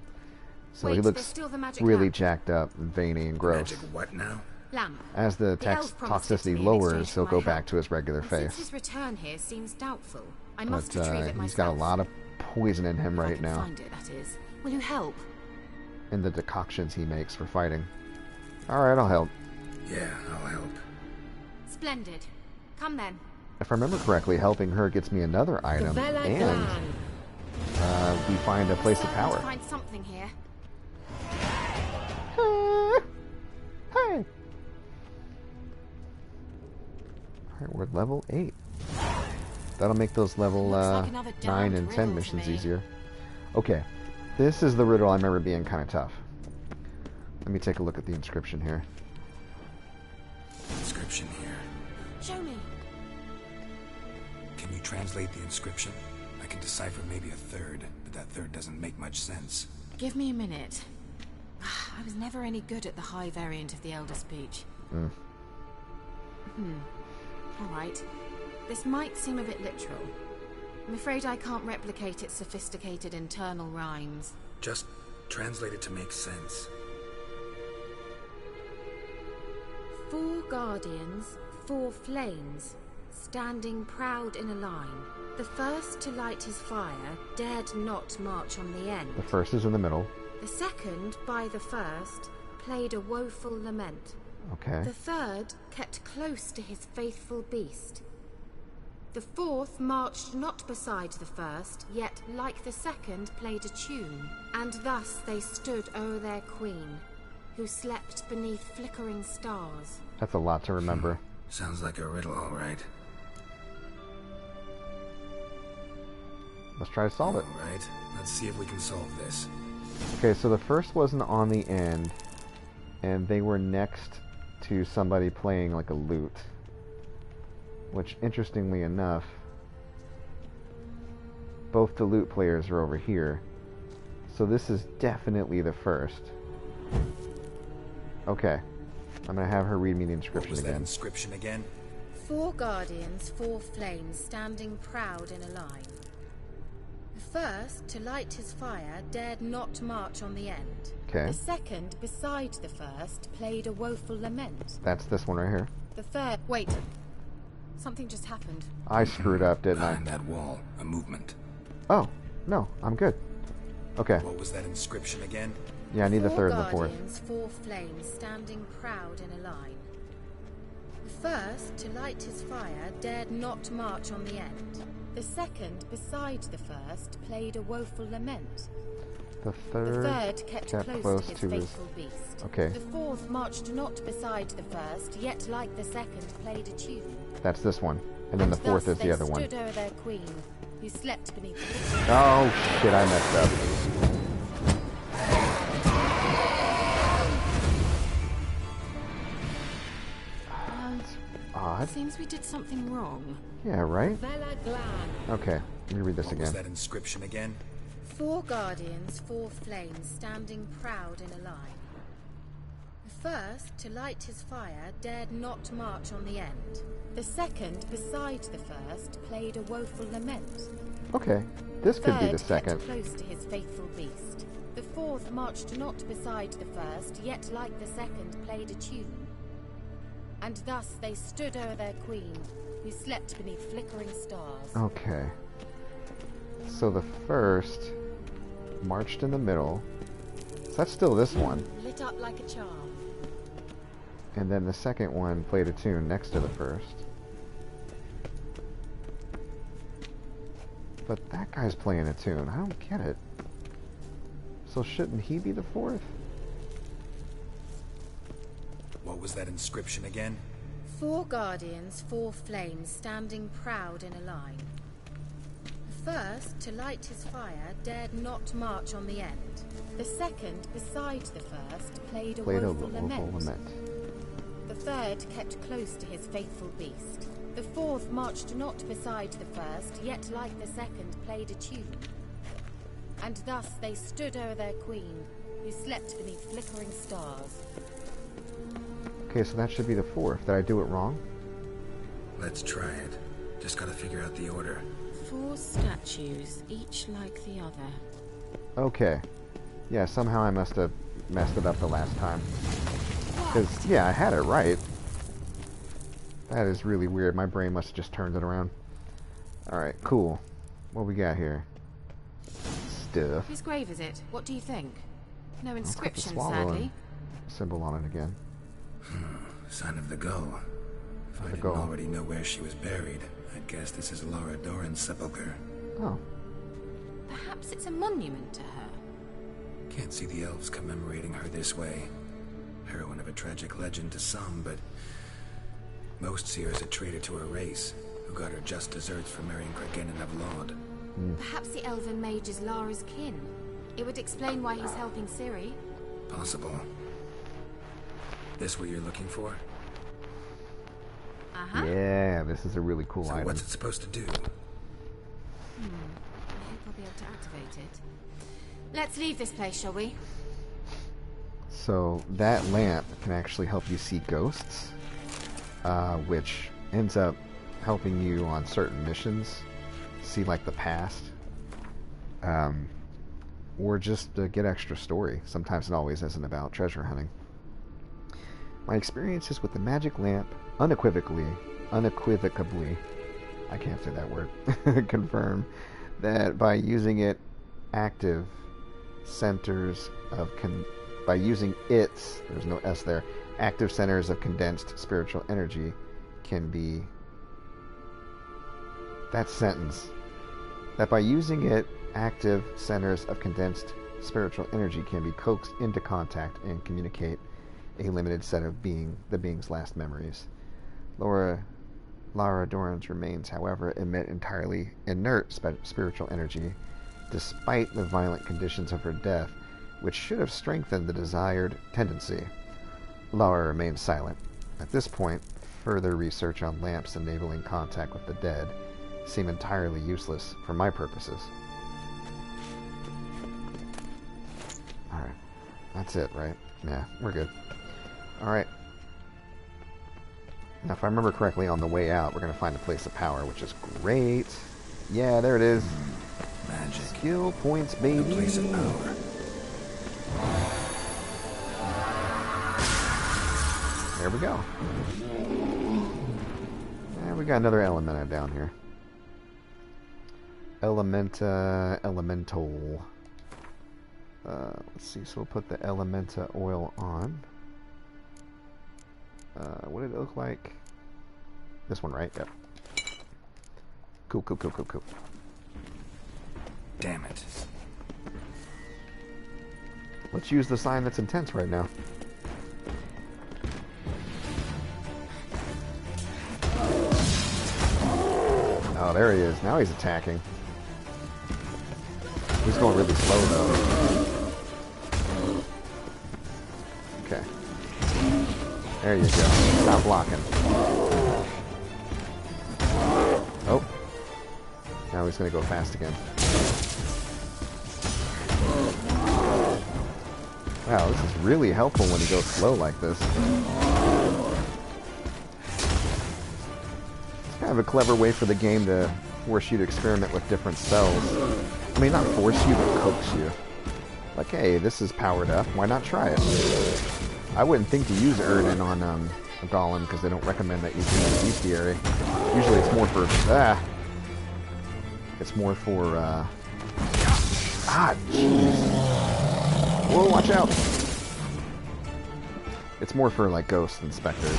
Speaker 1: So
Speaker 5: Wait,
Speaker 1: he looks really jacked up and veiny and gross.
Speaker 4: Magic what now?
Speaker 5: Lamp.
Speaker 1: As the toxicity lowers, he'll go back to his regular face.
Speaker 5: His return here seems doubtful. I must retrieve it myself.
Speaker 1: He's got a lot of poison in him right now.
Speaker 5: Find it, that is. Will you help?
Speaker 1: In the decoctions he makes for fighting. Alright, I'll help.
Speaker 4: Yeah, I'll help.
Speaker 5: Splendid. Come then.
Speaker 1: If I remember correctly, helping her gets me another item, and we find a place of power.
Speaker 5: Find something here.
Speaker 1: Hey! Alright, we're at level 8. That'll make those level 9 and 10 missions easier. Okay, this is the riddle I remember being kind of tough. Let me take a look at the inscription here.
Speaker 4: Inscription here.
Speaker 5: Show me.
Speaker 4: Can you translate the inscription? I can decipher maybe a third, but that third doesn't make much sense.
Speaker 5: Give me a minute. I was never any good at the high variant of the Elder Speech. Alright. This might seem a bit literal. I'm afraid I can't replicate its sophisticated internal rhymes.
Speaker 4: Just translate it to make sense.
Speaker 5: 4 guardians, 4 flames, standing proud in a line. The first to light his fire dared not march on the end.
Speaker 1: The first is in the middle.
Speaker 5: The second, by the first, played a woeful lament.
Speaker 1: Okay.
Speaker 5: The third kept close to his faithful beast. The fourth marched not beside the first, yet like the second played a tune. And thus they stood o'er their queen, who slept beneath flickering stars.
Speaker 1: That's a lot to remember.
Speaker 4: Sounds like a riddle, all right.
Speaker 1: Let's try to solve it.
Speaker 4: All right, let's see if we can solve this.
Speaker 1: Okay, so the first wasn't on the end, and they were next to somebody playing like a lute. Which, interestingly enough, both the lute players are over here. So this is definitely the first. Okay. I'm going to have her read me the inscription
Speaker 4: again. What was that
Speaker 1: inscription
Speaker 4: again?
Speaker 5: 4 guardians, 4 flames, standing proud in a line. The first, to light his fire, dared not march on the end.
Speaker 1: Okay.
Speaker 5: The second, beside the first, played a woeful lament.
Speaker 1: That's this one right here.
Speaker 5: The third... Wait. Something just happened.
Speaker 1: I screwed up, didn't I?
Speaker 4: Behind that wall, a movement.
Speaker 1: Oh, no, I'm good. Okay.
Speaker 4: What was that inscription again?
Speaker 1: Yeah, I need the third and the fourth.
Speaker 5: 4 guardians, 4 flames, standing proud in a line. The first, to light his fire, dared not march on the end. The second, beside the first, played a woeful lament.
Speaker 1: The third
Speaker 5: kept close to his faithful beast.
Speaker 1: Okay.
Speaker 5: The fourth marched not beside the first, yet like the second played a tune.
Speaker 1: That's this one. And then the fourth is the other one.
Speaker 5: Thus they stood o'er their queen, who slept beneath the...
Speaker 1: Oh, shit, I messed up. Odd.
Speaker 5: Seems we did something wrong.
Speaker 1: Yeah, right?
Speaker 5: Vela Glan.
Speaker 1: Okay, let me read this
Speaker 4: What
Speaker 1: again.
Speaker 4: was that inscription again?
Speaker 5: 4 guardians, 4 flames, standing proud in a line. The first, to light his fire, dared not march on the end. The second, beside the first, played a woeful lament.
Speaker 1: Okay, this could be the
Speaker 5: Third
Speaker 1: second.
Speaker 5: kept close to his faithful beast. The fourth marched not beside the first, yet like the second played a tune. And thus they stood o'er their queen, who slept beneath flickering stars.
Speaker 1: Okay. So the first marched in the middle. So that's still this one.
Speaker 5: Lit up like a charm.
Speaker 1: And then the second one played a tune next to the first. But that guy's playing a tune. I don't get it. So shouldn't he be the fourth?
Speaker 4: What was that inscription again?
Speaker 5: 4 guardians, 4 flames, standing proud in a line. The first, to light his fire, dared not march on the end. The second, beside the first, played a woeful lament. The third kept close to his faithful beast. The fourth marched not beside the first, yet like the second played a tune. And thus they stood o'er their queen, who slept beneath flickering stars.
Speaker 1: Okay, so that should be the fourth. Did I do it wrong?
Speaker 4: Let's try it. Just gotta figure out the order.
Speaker 5: 4 statues, each like the other.
Speaker 1: Okay. Yeah, somehow I must have messed it up the last time. Because, yeah, I had it right. That is really weird. My brain must have just turned it around. Alright, cool. What we got here? Stuff.
Speaker 5: Whose grave is it? What do you think? No
Speaker 1: Let's put the
Speaker 5: inscription,
Speaker 1: swallow
Speaker 5: sadly.
Speaker 1: symbol on it again.
Speaker 4: Sign of the gull. If I didn't already know where she was buried, I'd guess this is Laura Doran's sepulcher.
Speaker 1: Oh.
Speaker 5: Perhaps it's a monument to her.
Speaker 4: Can't see the elves commemorating her this way. Heroine of a tragic legend to some, but most see her as a traitor to her race, who got her just deserts for marrying Cregennan of Laud.
Speaker 5: Perhaps the elven mage is Lara's kin. It would explain why he's helping Ciri.
Speaker 4: Possible. This what you're looking for?
Speaker 5: Uh-huh.
Speaker 1: Yeah, this is a really cool
Speaker 4: So
Speaker 1: item.
Speaker 4: what's it supposed to do?
Speaker 5: I hope I'll be able to activate it. Let's leave this place, shall we?
Speaker 1: So that lamp can actually help you see ghosts, which ends up helping you on certain missions, see like the past, or just get extra story. Sometimes it always isn't about treasure hunting. My experiences with the magic lamp unequivocally, I can't say that word, confirm that by using it, active centers of by using its, there's no S there, active centers of condensed spiritual energy can be, that sentence, that by using it, active centers of condensed spiritual energy can be coaxed into contact and communicate a limited set of the being's last memories. Lara Doran's remains, however, emit entirely inert spiritual energy, despite the violent conditions of her death, which should have strengthened the desired tendency. Lara remains silent. At this point, further research on lamps enabling contact with the dead seem entirely useless for my purposes. Alright. That's it, right? Yeah, we're good. Alright. Now, if I remember correctly, on the way out, we're going to find a place of power, which is great. Yeah, there it is.
Speaker 4: Magic.
Speaker 1: Skill points, baby.
Speaker 4: A place of power.
Speaker 1: There we go. And we got another Elementa down here. Elemental. Let's see, so we'll put the Elementa oil on. What did it look like? This one, right? Yep. Cool.
Speaker 4: Damn it.
Speaker 1: Let's use the sign that's intense right now. Oh, there he is. Now he's attacking. He's going really slow, though. Okay. There you go. Stop blocking. Oh. Now he's going to go fast again. Wow, this is really helpful when he goes slow like this. It's kind of a clever way for the game to force you to experiment with different spells. I mean, not force you, but coax you. Like, hey, this is powered up. Why not try it? I wouldn't think to use Erden on a Golem because they don't recommend that you do the bestiary. Usually it's more for... It's more for... jeez. Whoa, watch out! It's more for, like, ghosts and specters.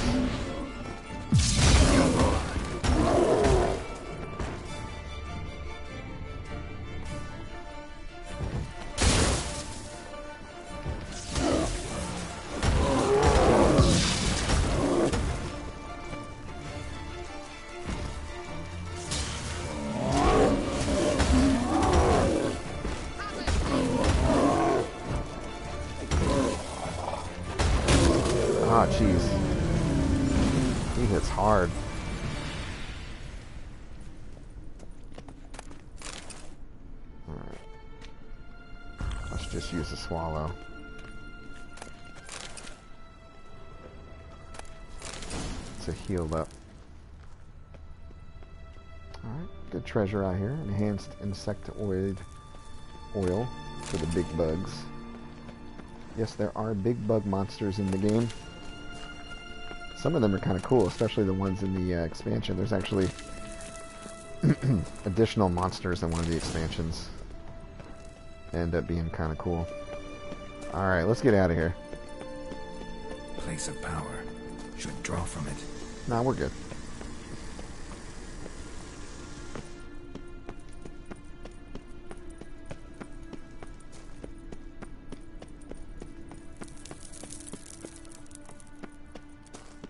Speaker 1: Ah, jeez. He hits hard. Alright. Let's just use the swallow. To heal up. Alright, good treasure out here. Enhanced insectoid oil for the big bugs. Yes, there are big bug monsters in the game. Some of them are kind of cool, especially the ones in the expansion. There's actually additional monsters in one of the expansions. End up being kind of cool. Alright, let's get out of here.
Speaker 4: Place of power. Should draw from it.
Speaker 1: Nah, we're good.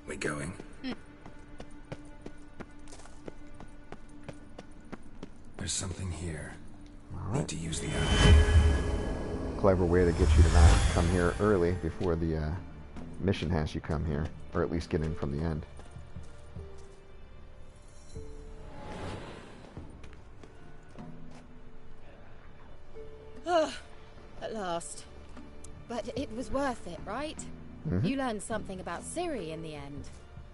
Speaker 4: We going? There's something here.
Speaker 1: All right.
Speaker 4: Need to use the eye.
Speaker 1: Clever way to get you to not come here early before the mission has you come here, or at least get in from the end.
Speaker 5: At last. But it was worth it, right?
Speaker 1: Mm-hmm.
Speaker 5: You learned something about Ciri in the end.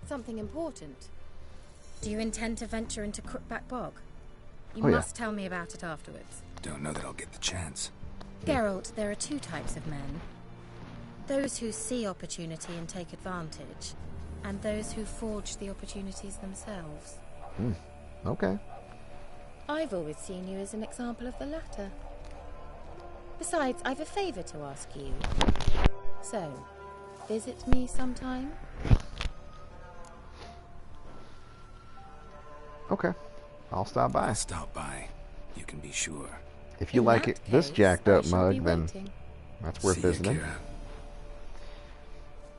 Speaker 5: Something important. Do you intend to venture into Crookback Bog? You must tell me about it afterwards.
Speaker 4: Don't know that I'll get the chance.
Speaker 5: Geralt, there are two types of men. Those who see opportunity and take advantage, and those who forge the opportunities themselves.
Speaker 1: Okay.
Speaker 5: I've always seen you as an example of the latter. Besides, I've a favor to ask you. So, visit me sometime?
Speaker 1: Okay. I'll stop by.
Speaker 4: I'll stop by. You can be sure.
Speaker 1: If you like it, this jacked up mug, then that's worth visiting.
Speaker 4: Kira.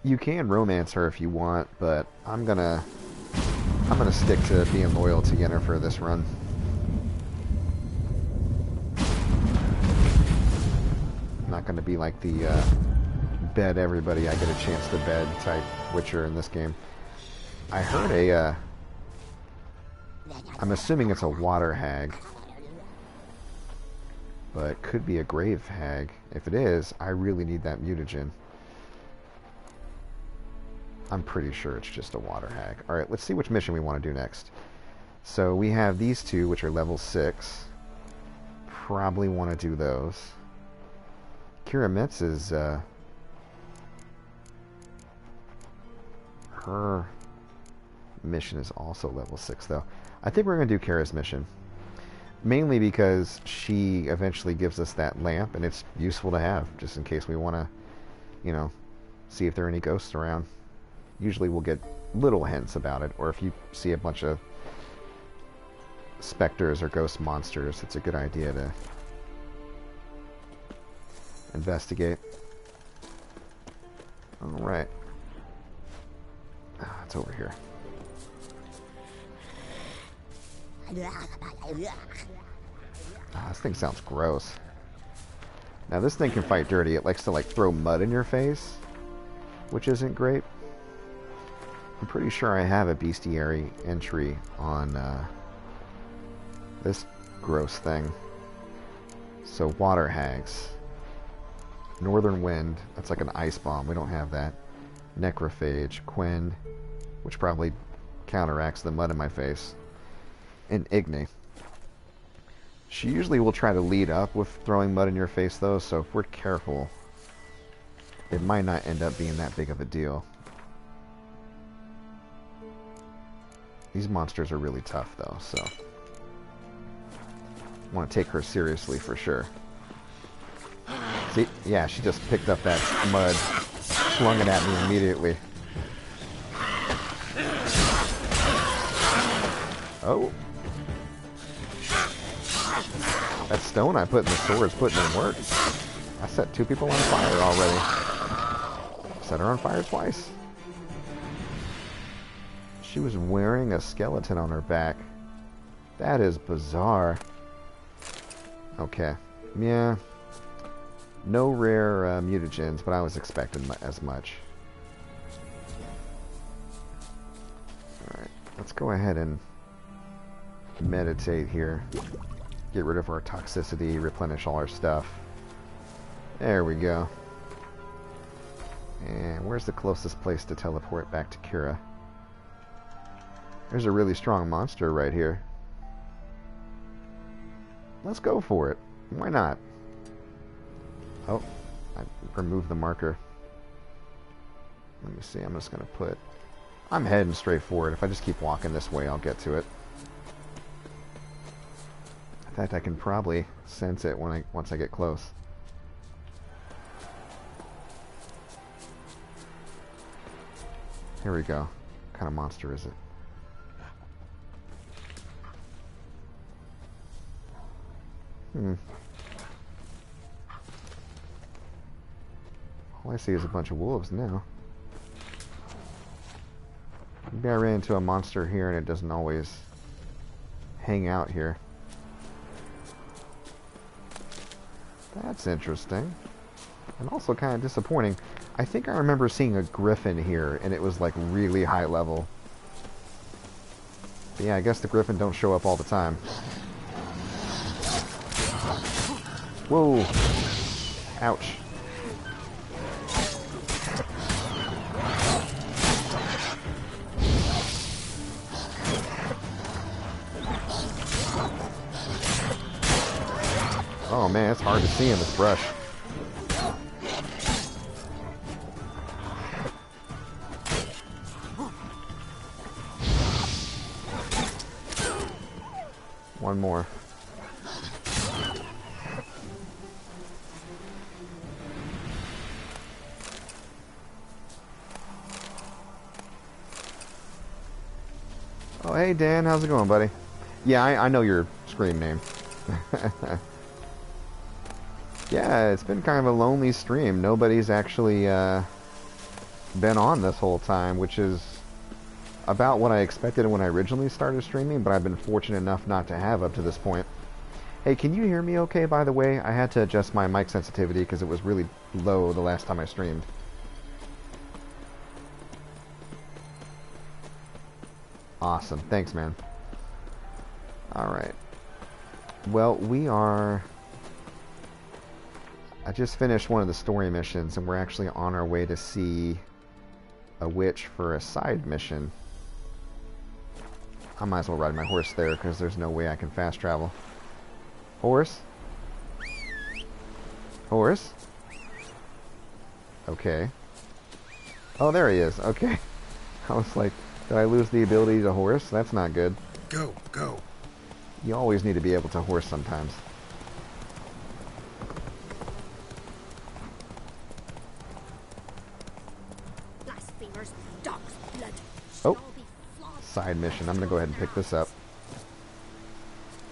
Speaker 1: You can romance her if you want, but I'm gonna stick to being loyal to Yennefer this run. I'm not gonna be like the bed everybody I get a chance to bed type Witcher in this game. I heard I'm assuming it's a water hag, but it could be a grave hag. If it is, I really need that mutagen. I'm pretty sure it's just a water hag. Alright, let's see which mission we want to do next. So we have these two, which are level 6. probably want to do those. Kira Mitz is, her mission is also level 6, though. I think we're going to do Kira's mission. Mainly because she eventually gives us that lamp, and it's useful to have, just in case we want to, you know, see if there are any ghosts around. Usually we'll get little hints about it, or if you see a bunch of specters or ghost monsters, it's a good idea to investigate. Alright. It's over here. This thing sounds gross. Now this thing can fight dirty. It likes to like throw mud in your face, which isn't great. I'm pretty sure I have a bestiary entry on this gross thing. So water hags. Northern Wind, that's like an ice bomb. We don't have that. Necrophage, Quinn, which probably counteracts the mud in my face. And Igni. She usually will try to lead up with throwing mud in your face, though, so if we're careful, it might not end up being that big of a deal. These monsters are really tough, though, so I want to take her seriously for sure. See? Yeah, she just picked up that mud, flung it at me immediately. Oh. That stone I put in the sword is putting in work. I set 2 people on fire already. Set her on fire twice. She was wearing a skeleton on her back. That is bizarre. Okay. Yeah. No rare mutagens, but I was expecting as much. Alright. Let's go ahead and meditate here. Get rid of our toxicity, replenish all our stuff. There we go. And where's the closest place to teleport back to Kira? There's a really strong monster right here. Let's go for it. Why not? Oh, I removed the marker. Let me see, I'm just going to put... I'm heading straight forward. If I just keep walking this way, I'll get to it. In fact, I can probably sense it when once I get close. Here we go. What kind of monster is it? All I see is a bunch of wolves now. Maybe I ran into a monster here and it doesn't always hang out here. That's interesting. And also kind of disappointing. I think I remember seeing a griffin here, and it was like really high level. But yeah, I guess the griffin don't show up all the time. Whoa! Ouch. Oh man, it's hard to see in this brush. One more. Oh, hey Dan, how's it going, buddy? Yeah, I know your Scream name. Yeah, it's been kind of a lonely stream. Nobody's actually been on this whole time, which is about what I expected when I originally started streaming, but I've been fortunate enough not to have up to this point. Hey, can you hear me okay, by the way? I had to adjust my mic sensitivity because it was really low the last time I streamed. Awesome. Thanks, man. Alright. Well, we are... I just finished one of the story missions, and we're actually on our way to see a witch for a side mission. I might as well ride my horse there, because there's no way I can fast travel. Horse? Horse? Okay. Oh, there he is. Okay. I was like, did I lose the ability to horse? That's not good.
Speaker 4: Go, go.
Speaker 1: You always need to be able to horse sometimes.
Speaker 8: Blasphemers, dog's blood.
Speaker 1: Oh. Side mission. I'm going to go ahead and pick this up.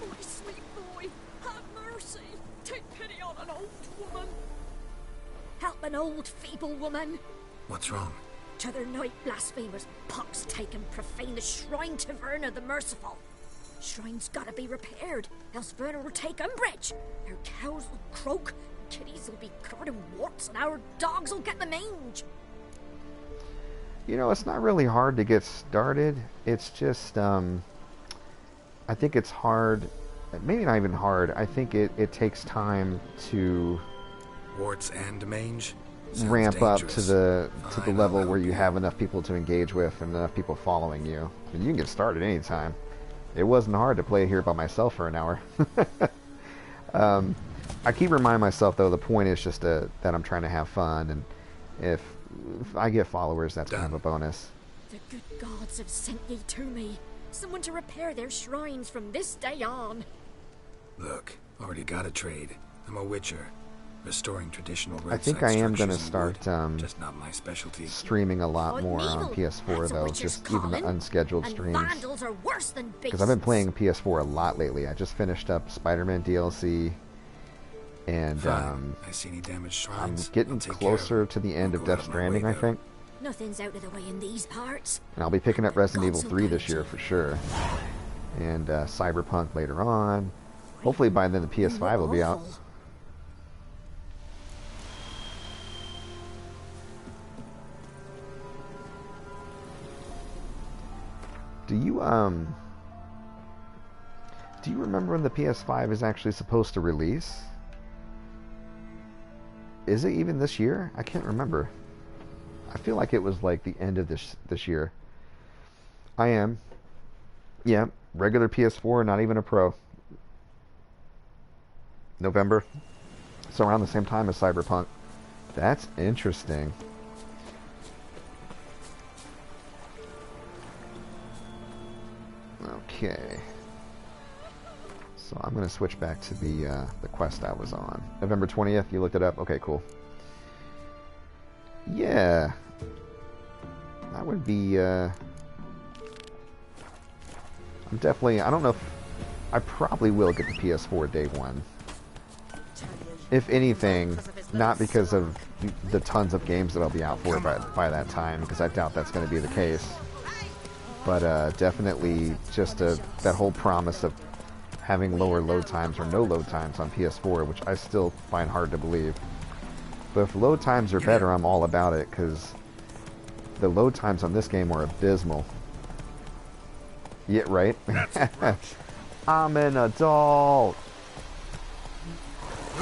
Speaker 9: My sweet boy, have mercy. Take pity on an old woman.
Speaker 8: Help an old, feeble woman.
Speaker 4: What's wrong?
Speaker 8: T'other night blasphemers, pox taken, profane the shrine to Verna the Merciful. Shrine's gotta be repaired, else Verna will take umbrage. Our cows will croak, kitties will be covered in warts, and our dogs will get the mange.
Speaker 1: You know, it's not really hard to get started. It's just, I think it's hard, maybe not even hard. I think it takes time to
Speaker 4: Warts and mange?
Speaker 1: ramp up
Speaker 4: dangerous.
Speaker 1: to the
Speaker 4: Fine,
Speaker 1: level
Speaker 4: I'll
Speaker 1: where
Speaker 4: help
Speaker 1: you have enough people to engage with and enough people following you. I mean, you can get started anytime. It wasn't hard to play here by myself for an hour. I keep reminding myself, though, the point is just that I'm trying to have fun, and if I get followers, that's kind of a bonus.
Speaker 8: The good gods have sent ye to me. Someone to repair their shrines from this day on.
Speaker 4: Look, already got a trade. I'm a witcher. Restoring traditional roadside
Speaker 1: I think I am going to
Speaker 4: structures in
Speaker 1: start
Speaker 4: wood, just not my specialty.
Speaker 1: streaming a lot
Speaker 8: Fighting
Speaker 1: more on
Speaker 8: evil.
Speaker 1: PS4,
Speaker 8: That's a
Speaker 1: though,
Speaker 8: witcher's
Speaker 1: just even the
Speaker 8: calling.
Speaker 1: unscheduled
Speaker 8: And
Speaker 1: streams.
Speaker 8: vandals are worse than
Speaker 1: Because I've been
Speaker 8: beasts.
Speaker 1: playing PS4 a lot lately. I just finished up Spider-Man DLC, and
Speaker 4: Fine. I see any damaged
Speaker 1: I'm
Speaker 4: shrines.
Speaker 1: getting
Speaker 4: I'll take
Speaker 1: closer to the end
Speaker 4: I'll
Speaker 1: of
Speaker 4: go
Speaker 1: Death
Speaker 4: out of my
Speaker 1: Stranding,
Speaker 4: way,
Speaker 1: I
Speaker 4: though.
Speaker 1: think.
Speaker 8: Nothing's out of the way in these parts.
Speaker 1: And I'll be picking up Resident Evil
Speaker 8: Gods
Speaker 1: 3
Speaker 8: will
Speaker 1: this
Speaker 8: guide
Speaker 1: year
Speaker 8: you.
Speaker 1: for sure. And Cyberpunk later on. Hopefully by then the PS5 will be out.
Speaker 8: Awful.
Speaker 1: Do you remember when the PS5 is actually supposed to release? Is it even this year? I can't remember. I feel like it was like the end of this year. I am. Yeah, regular PS4, not even a Pro. November. So around the same time as Cyberpunk. That's interesting. Okay. So I'm going to switch back to the quest I was on. November 20th, you looked it up? Okay, cool. Yeah. That would be, I'm definitely, I don't know if, I probably will get the PS4 day one. If anything, not because of the tons of games that I'll be out for by that time, because I doubt that's going to be the case. But definitely just that whole promise of having lower load times or no load times on PS4, which I still find hard to believe. But if load times are better, I'm all about it, because the load times on this game are abysmal. Yeah, right? I'm an adult.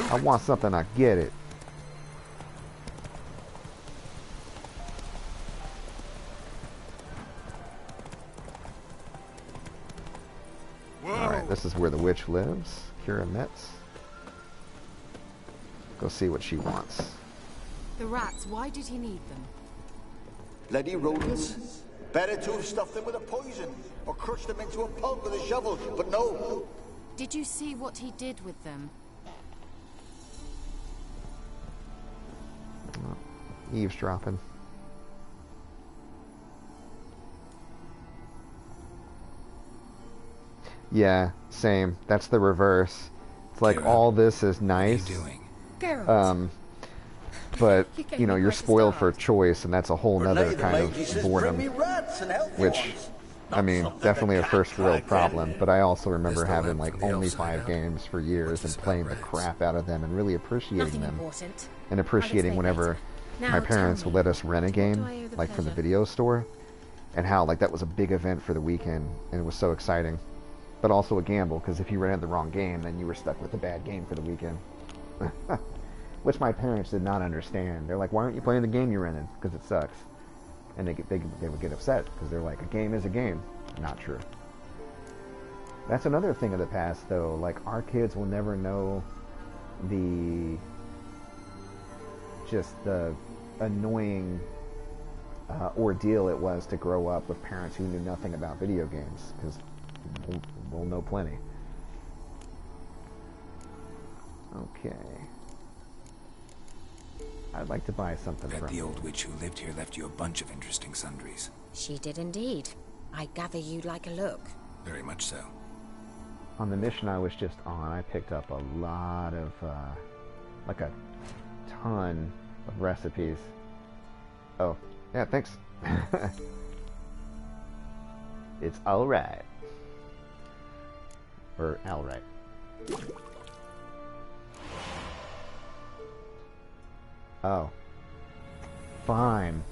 Speaker 1: I want something, I get it. Alright, this is where the witch lives. Kira Metz. Go see what she wants.
Speaker 5: The rats, why did he need them?
Speaker 6: Bloody rodents. Better to have stuffed them with a poison or crushed them into a pulp with a shovel, but no.
Speaker 5: Did you see what he did with them?
Speaker 1: Eavesdropping. Yeah, same. That's the reverse. It's like
Speaker 4: Kira,
Speaker 1: all this is nice.
Speaker 4: What are you doing?
Speaker 8: Geralt.
Speaker 1: But
Speaker 8: You gave
Speaker 1: you know,
Speaker 8: me
Speaker 1: you're
Speaker 8: quite a
Speaker 1: spoiled for
Speaker 8: start.
Speaker 1: choice, and that's a whole nother
Speaker 6: Nay, the
Speaker 1: kind
Speaker 6: lady
Speaker 1: of
Speaker 6: says,
Speaker 1: boredom.
Speaker 6: bring me rats and healthy
Speaker 1: Which,
Speaker 6: ones.
Speaker 1: I mean,
Speaker 6: Something
Speaker 1: definitely
Speaker 6: the
Speaker 1: a
Speaker 6: cat
Speaker 1: first world
Speaker 6: like,
Speaker 1: problem, but I also remember
Speaker 4: Is the
Speaker 1: having
Speaker 4: lamp
Speaker 1: like
Speaker 4: from the
Speaker 1: only
Speaker 4: outside
Speaker 1: 5
Speaker 4: out?
Speaker 1: games for years
Speaker 4: What's
Speaker 1: and
Speaker 4: this
Speaker 1: playing
Speaker 4: about
Speaker 1: the
Speaker 4: rats?
Speaker 1: crap out of them and really appreciating
Speaker 8: Nothing
Speaker 1: them.
Speaker 8: important.
Speaker 1: And appreciating
Speaker 8: I'll explain
Speaker 1: whenever
Speaker 8: later. Now
Speaker 1: my
Speaker 8: tell
Speaker 1: parents
Speaker 8: me,
Speaker 1: would let us rent a game,
Speaker 5: I owe the
Speaker 1: like from the
Speaker 5: pleasure?
Speaker 1: video store, and how like that was a big event for the weekend, and it was so exciting. But also a gamble, because if you rented the wrong game, then you were stuck with the bad game for the weekend. Which my parents did not understand. They're like, why aren't you playing the game you rented? Because it sucks. And they would get upset, because they're like, a game is a game. Not true. That's another thing of the past, though. Like, our kids will never know the just the annoying ordeal it was to grow up with parents who knew nothing about video games, because we'll know plenty. Okay. I'd like to buy something from
Speaker 4: The old witch who lived here left you a bunch of interesting sundries.
Speaker 5: She did indeed. I gather you'd like a look.
Speaker 4: Very much so.
Speaker 1: On the mission I was just on, I picked up a lot of, like a ton of recipes. Oh, yeah, thanks. It's alright. Or alright. Oh. Fine.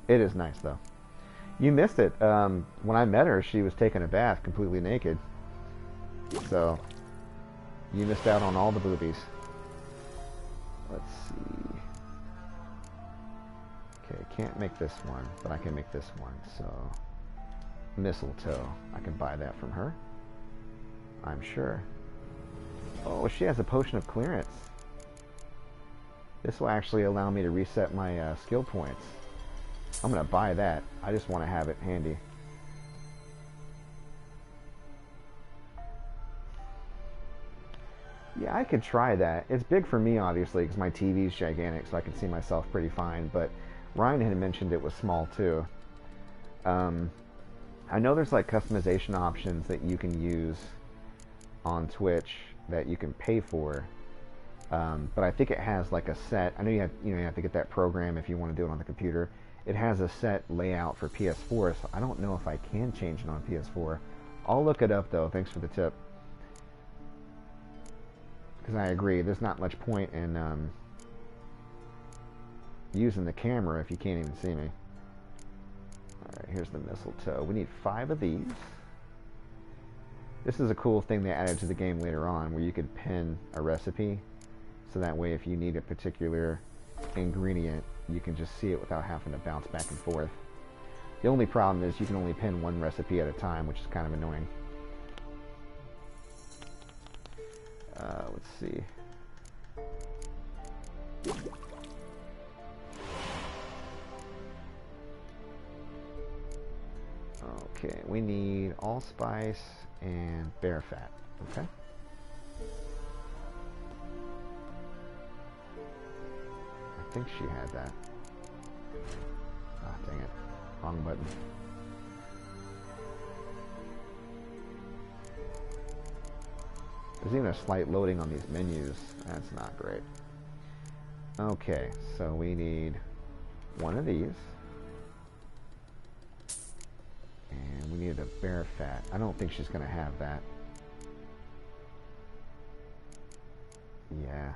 Speaker 1: It is nice, though. You missed it. When I met her, she was taking a bath completely naked. So, you missed out on all the boobies. Let's see. Okay, can't make this one, but I can make this one. So, mistletoe. I can buy that from her, I'm sure. Oh, she has a potion of clearance. This will actually allow me to reset my skill points. I'm going to buy that. I just want to have it handy. Yeah, I could try that. It's big for me, obviously, because my TV's gigantic, so I can see myself pretty fine. But Ryan had mentioned it was small, too. I know there's, like, customization options that you can use on Twitch that you can pay for. But I think it has, like, a set... I know you have to get that program if you want to do it on the computer. It has a set layout for PS4, so I don't know if I can change it on PS4. I'll look it up, though. Thanks for the tip. Because I agree, there's not much point in using the camera if you can't even see me. Alright, here's the mistletoe. We need 5 of these. This is a cool thing they added to the game later on, where you could pin a recipe. So that way, if you need a particular ingredient, you can just see it without having to bounce back and forth. The only problem is you can only pin one recipe at a time, which is kind of annoying. Let's see. Okay, we need allspice and bear fat. Okay. I think she had that. Ah, dang it. Wrong button. There's even a slight loading on these menus. That's not great. Okay, so we need one of these. And we need a bear fat. I don't think she's going to have that. Yeah.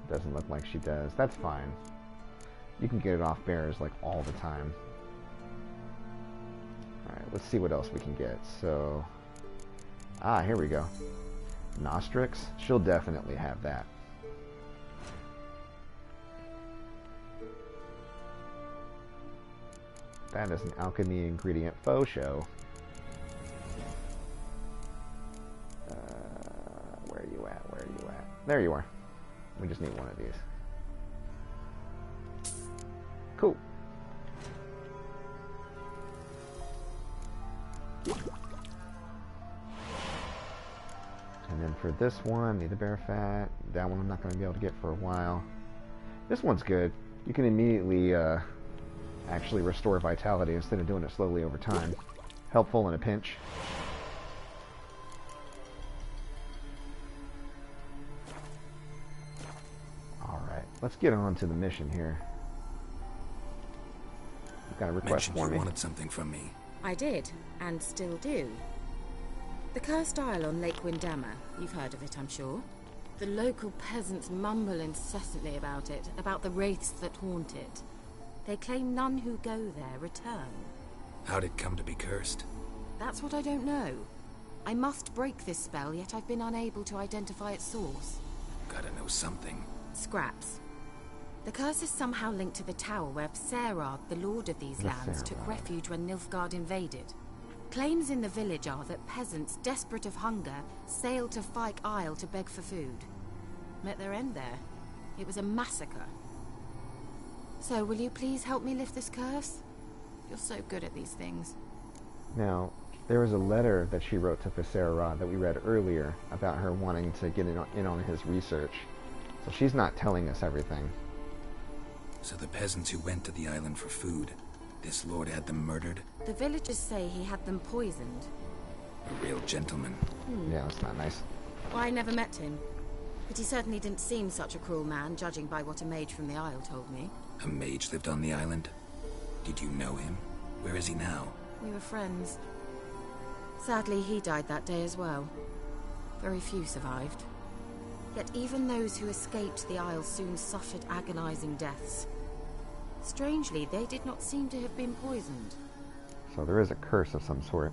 Speaker 1: Doesn't look like she does. That's fine. You can get it off bears like all the time. Alright, let's see what else we can get. So, here we go. Nostrix. She'll definitely have that. That is an alchemy ingredient faux show. Where are you at? Where are you at? There you are. We just need one of these. Cool. And then for this one, need the bear fat. That one I'm not going to be able to get for a while. This one's good. You can immediately actually restore vitality instead of doing it slowly over time. Helpful in a pinch. Alright, let's get on to the mission here. You've got a request for me.
Speaker 4: You wanted something from me.
Speaker 5: I did, and still do. The Cursed Isle on Lake Windammer. You've heard of it, I'm sure. The local peasants mumble incessantly about it, about the wraiths that haunt it. They claim none who go there return.
Speaker 4: How'd it come to be cursed?
Speaker 5: That's what I don't know. I must break this spell, yet I've been unable to identify its source.
Speaker 4: Gotta know something.
Speaker 5: Scraps. The curse is somehow linked to the tower where Serad, the lord of these lands, took refuge when Nilfgaard invaded. Claims in the village are that peasants, desperate of hunger, sailed to Fyke Isle to beg for food. met their end there. It was a massacre. So, will you please help me lift this curse? You're so good at these things.
Speaker 1: Now, there was a letter that she wrote to Viserra that we read earlier about her wanting to get in on his research. So she's not telling us everything.
Speaker 4: So the peasants who went to the island for food, this lord had them murdered?
Speaker 5: The villagers say he had them poisoned.
Speaker 4: A real gentleman.
Speaker 1: Yeah, that's not nice.
Speaker 5: Well, I never met him. But he certainly didn't seem such a cruel man, judging by what a mage from the Isle told me.
Speaker 4: A mage lived on the island? Did you know him? Where is he now?
Speaker 5: We were friends. Sadly, he died that day as well. Very few survived. Yet even those who escaped the Isle soon suffered agonizing deaths. Strangely, they did not seem to have been poisoned.
Speaker 1: So there is a curse of some sort.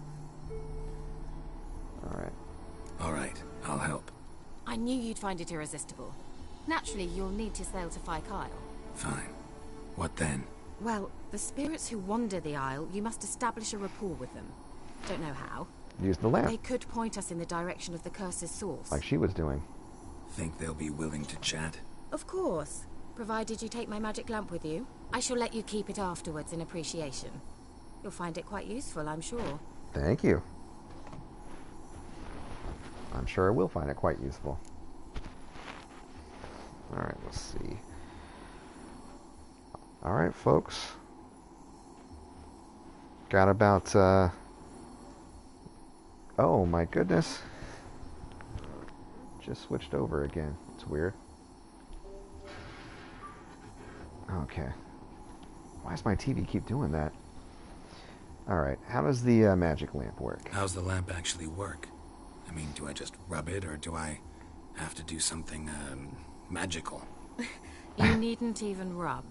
Speaker 1: Alright.
Speaker 4: Alright, I'll help.
Speaker 5: I knew you'd find it irresistible. Naturally, you'll need to sail to Phi Kyle.
Speaker 4: Fine. What then?
Speaker 5: Well, the spirits who wander the Isle, you must establish a rapport with them. Don't know how.
Speaker 1: Use the lamp.
Speaker 5: They could point us in the direction of the curse's source.
Speaker 1: Like she was doing.
Speaker 4: Think they'll be willing to chat?
Speaker 5: Of course. Provided you take my magic lamp with you. I shall let you keep it afterwards in appreciation. You'll find it quite useful, I'm sure.
Speaker 1: Thank you. I'm sure I will find it quite useful. Alright, let's see. Alright, folks. Got about, oh my goodness. Just switched over again. It's weird. Okay. Why does my TV keep doing that? Alright, how does the magic lamp work?
Speaker 4: How's the lamp actually work? I mean, do I just rub it, or do I have to do something, magical?
Speaker 5: You needn't even rub.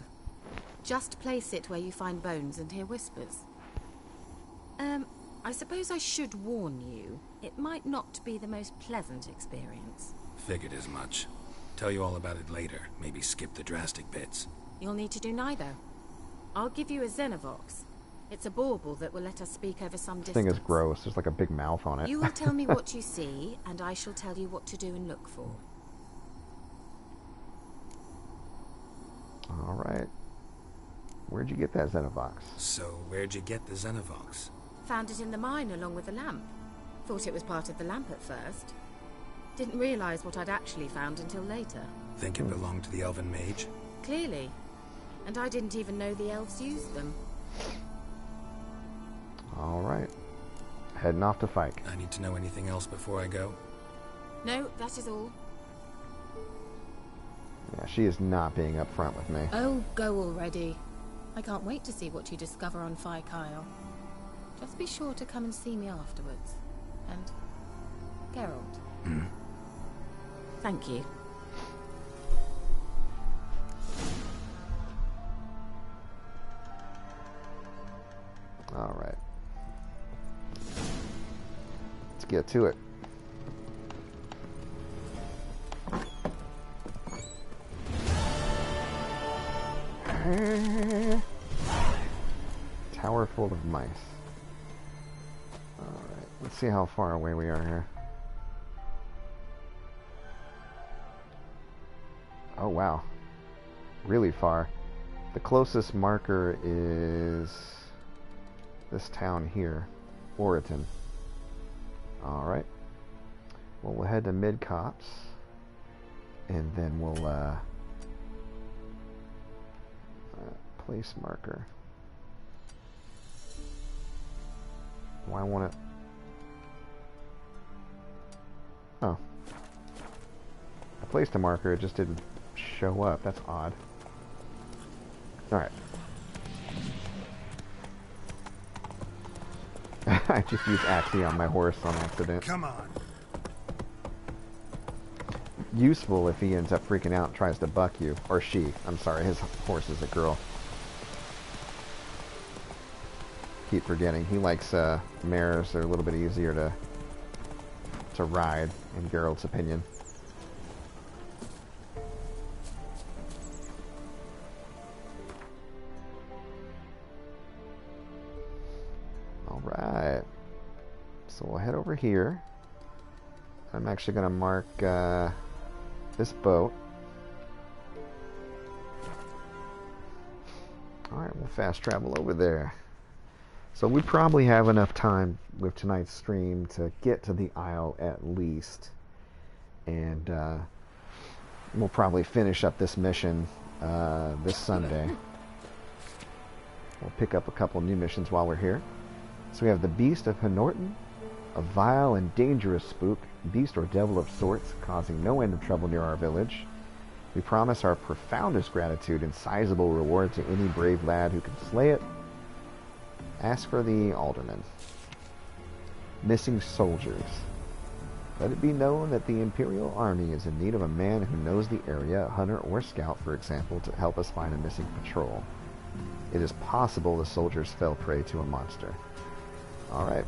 Speaker 5: Just place it where you find bones and hear whispers. I suppose I should warn you. It might not be the most pleasant experience.
Speaker 4: Figured as much. Tell you all about it later. Maybe skip the drastic bits.
Speaker 5: You'll need to do neither. I'll give you a Xenovox. It's a bauble that will let us speak over some distance.
Speaker 1: This thing is gross. There's like a big mouth on it.
Speaker 5: You will tell me what you see, and I shall tell you what to do and look for.
Speaker 1: Alright. Where'd you get that Xenovox?
Speaker 4: So, where'd you get the Xenovox?
Speaker 5: Found it in the mine along with the lamp. Thought it was part of the lamp at first. Didn't realize what I'd actually found until later.
Speaker 4: Think it belonged to the elven mage?
Speaker 5: Clearly. And I didn't even know the elves used them.
Speaker 1: Alright. Heading off to Fike.
Speaker 4: I need to know anything else before I go?
Speaker 5: No, that is all.
Speaker 1: Yeah, she is not being upfront with me.
Speaker 5: Oh, go already. I can't wait to see what you discover on Phi Kyle. Just be sure to come and see me afterwards. And Geralt. Thank you.
Speaker 1: Alright. Let's get to it. Tower full of mice. Alright, let's see how far away we are here. Oh wow. Really far. The closest marker is this town here, Oriton. Alright. Well, we'll head to Mid-Copse, and then we'll, place marker. Why won't it? Oh. I placed a marker, it just didn't show up. That's odd. Alright. I just used Axie on my horse on accident.
Speaker 6: Come on.
Speaker 1: Useful if he ends up freaking out and tries to buck you. Or she. I'm sorry, his horse is a girl. Keep forgetting. He likes mares. They're a little bit easier to ride, in Geralt's opinion. Alright. So we'll head over here. I'm actually going to mark this boat. Alright, we'll fast travel over there. So we probably have enough time with tonight's stream to get to the Isle at least. And we'll probably finish up this mission this Sunday. We'll pick up a couple new missions while we're here. So we have the Beast of Hanorton, a vile and dangerous spook, beast or devil of sorts, causing no end of trouble near our village. We promise our profoundest gratitude and sizable reward to any brave lad who can slay it. Ask for the alderman. Missing soldiers. Let it be known that the Imperial Army is in need of a man who knows the area, a hunter or scout, for example, to help us find a missing patrol. It is possible the soldiers fell prey to a monster. Alright,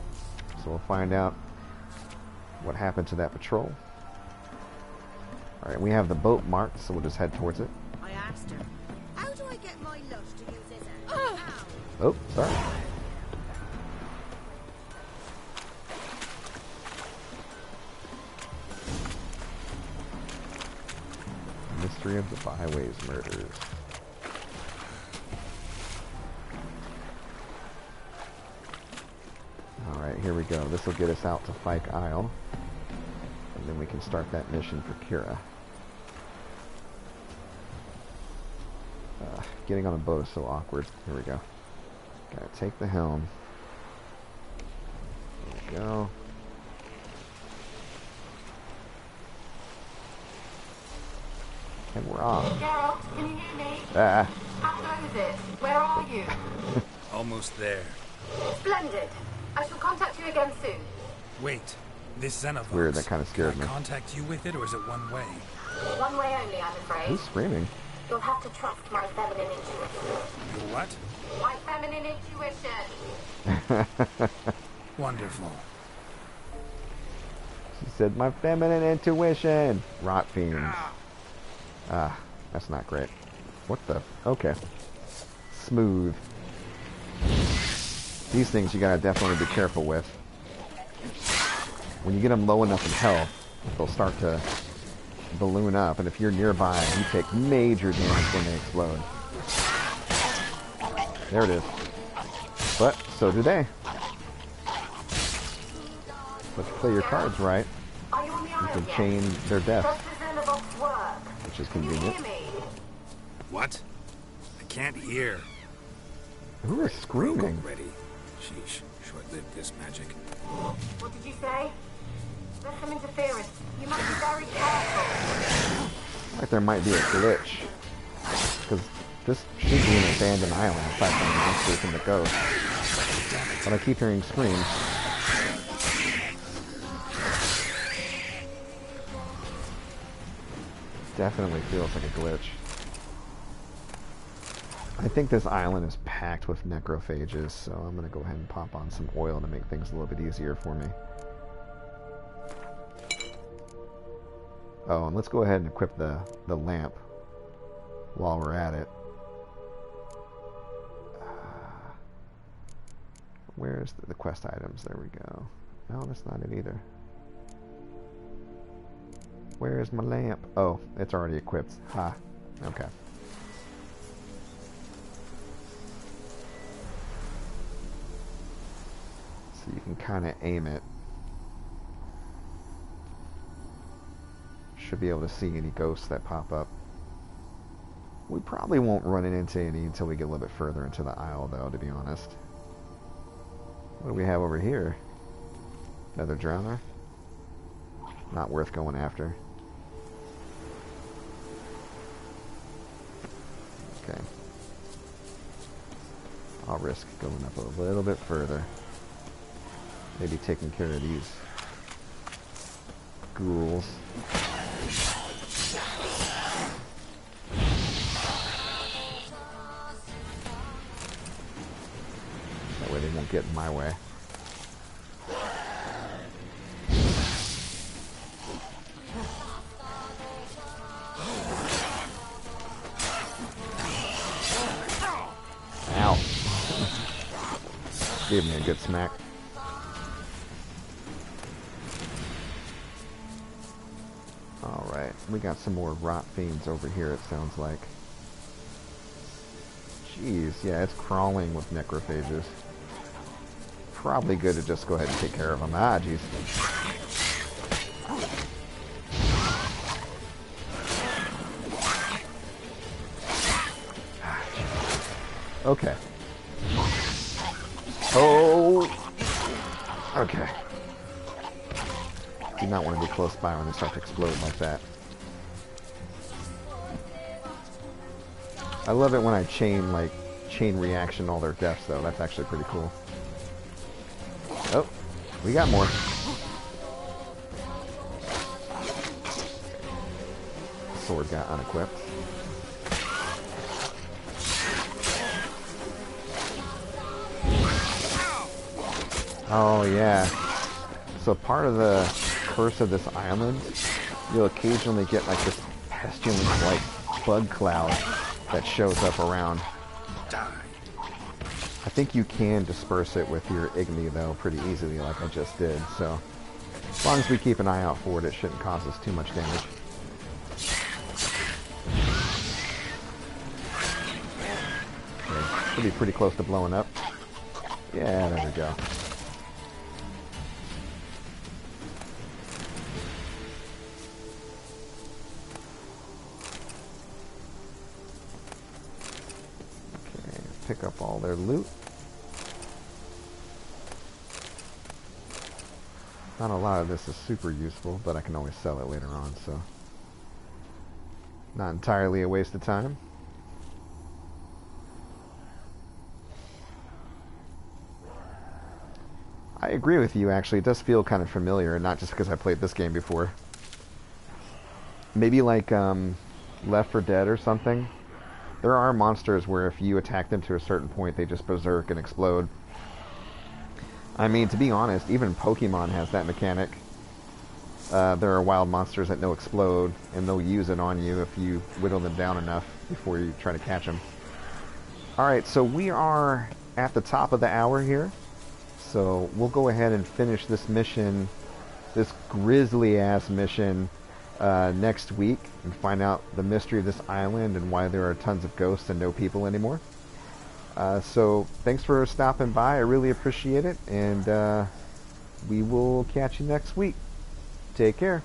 Speaker 1: so we'll find out what happened to that patrol. Alright, we have the boat marked, so we'll just head towards it.
Speaker 11: I asked her, how do I get my lush to use this end?
Speaker 1: Oh, sorry. Mystery of the Byways murders. Alright, here we go. This will get us out to Fyke Isle. And then we can start that mission for Kira. Getting on a boat is so awkward. Here we go. Gotta take the helm. There we go. And we're off.
Speaker 12: Geralt, can you hear me?
Speaker 1: Ah.
Speaker 12: How close is it? Where are you?
Speaker 4: Almost there.
Speaker 12: Splendid. I shall contact you again soon.
Speaker 4: Wait, this Xenovox.
Speaker 1: Weird, that kind of scared
Speaker 4: Can
Speaker 1: me.
Speaker 4: I contact you with it, or is it one way?
Speaker 12: One way only, I'm afraid.
Speaker 1: Who's screaming?
Speaker 12: You'll have to trust my feminine intuition.
Speaker 4: Your what?
Speaker 12: My feminine intuition.
Speaker 4: Wonderful.
Speaker 1: She said, my feminine intuition. Rot fiends. Ah, that's not great. What the? Okay. Smooth. These things you gotta definitely be careful with. When you get them low enough in health, they'll start to balloon up, and if you're nearby, you take major damage when they explode. There it is. But, so do they. But if you play your cards right, you can chain their death, which is convenient.
Speaker 4: What? I can't hear.
Speaker 1: Who is screaming?
Speaker 4: Ready. Sheesh. Short-lived this magic.
Speaker 12: What did you say? There's some interference. You must be very careful.
Speaker 1: Like there might be a glitch. Because this should be an abandoned island aside from the monsters and the ghost. But I keep hearing screams. Definitely feels like a glitch. I think this island is packed with necrophages, so I'm going to go ahead and pop on some oil to make things a little bit easier for me. Oh, and let's go ahead and equip the lamp while we're at it. Where's the quest items? There we go. No, that's not it either. Where's my lamp? Oh, it's already equipped. Ha. Okay. So you can kind of aim it. Should be able to see any ghosts that pop up. We probably won't run into any until we get a little bit further into the Isle, though, to be honest. What do we have over here? Another drowner? Not worth going after. Okay. I'll risk going up a little bit further. Maybe taking care of these ghouls. That way they won't get in my way. Ow. Gave me a good smack. Alright. We got some more rot fiends over here, it sounds like. Jeez, yeah, it's crawling with necrophages. Probably good to just go ahead and take care of them. Ah, jeez. Okay. Oh! Okay. Do not want to be close by when they start to explode like that. I love it when I chain reaction all their deaths, though. That's actually pretty cool. Oh, we got more. Sword got unequipped. Oh, yeah. So part of the curse of this island, you'll occasionally get like this pestilence-like bug cloud that shows up around. I think you can disperse it with your Igni, though, pretty easily, like I just did. So as long as we keep an eye out for it, it shouldn't cause us too much damage. Okay, should be pretty close to blowing up. Yeah, there we go. Pick up all their loot. Not a lot of this is super useful, but I can always sell it later on, so not entirely a waste of time. I agree with you, actually. It does feel kind of familiar, not just because I played this game before. Maybe like Left 4 Dead or something. There are monsters where if you attack them to a certain point, they just berserk and explode. I mean, to be honest, even Pokemon has that mechanic. There are wild monsters that know explode, and they'll use it on you if you whittle them down enough before you try to catch them. Alright, so we are at the top of the hour here. So we'll go ahead and finish this mission, this grisly-ass mission, next week and find out the mystery of this island and why there are tons of ghosts and no people anymore. So thanks for stopping by. I really appreciate it, and we will catch you next week. Take care.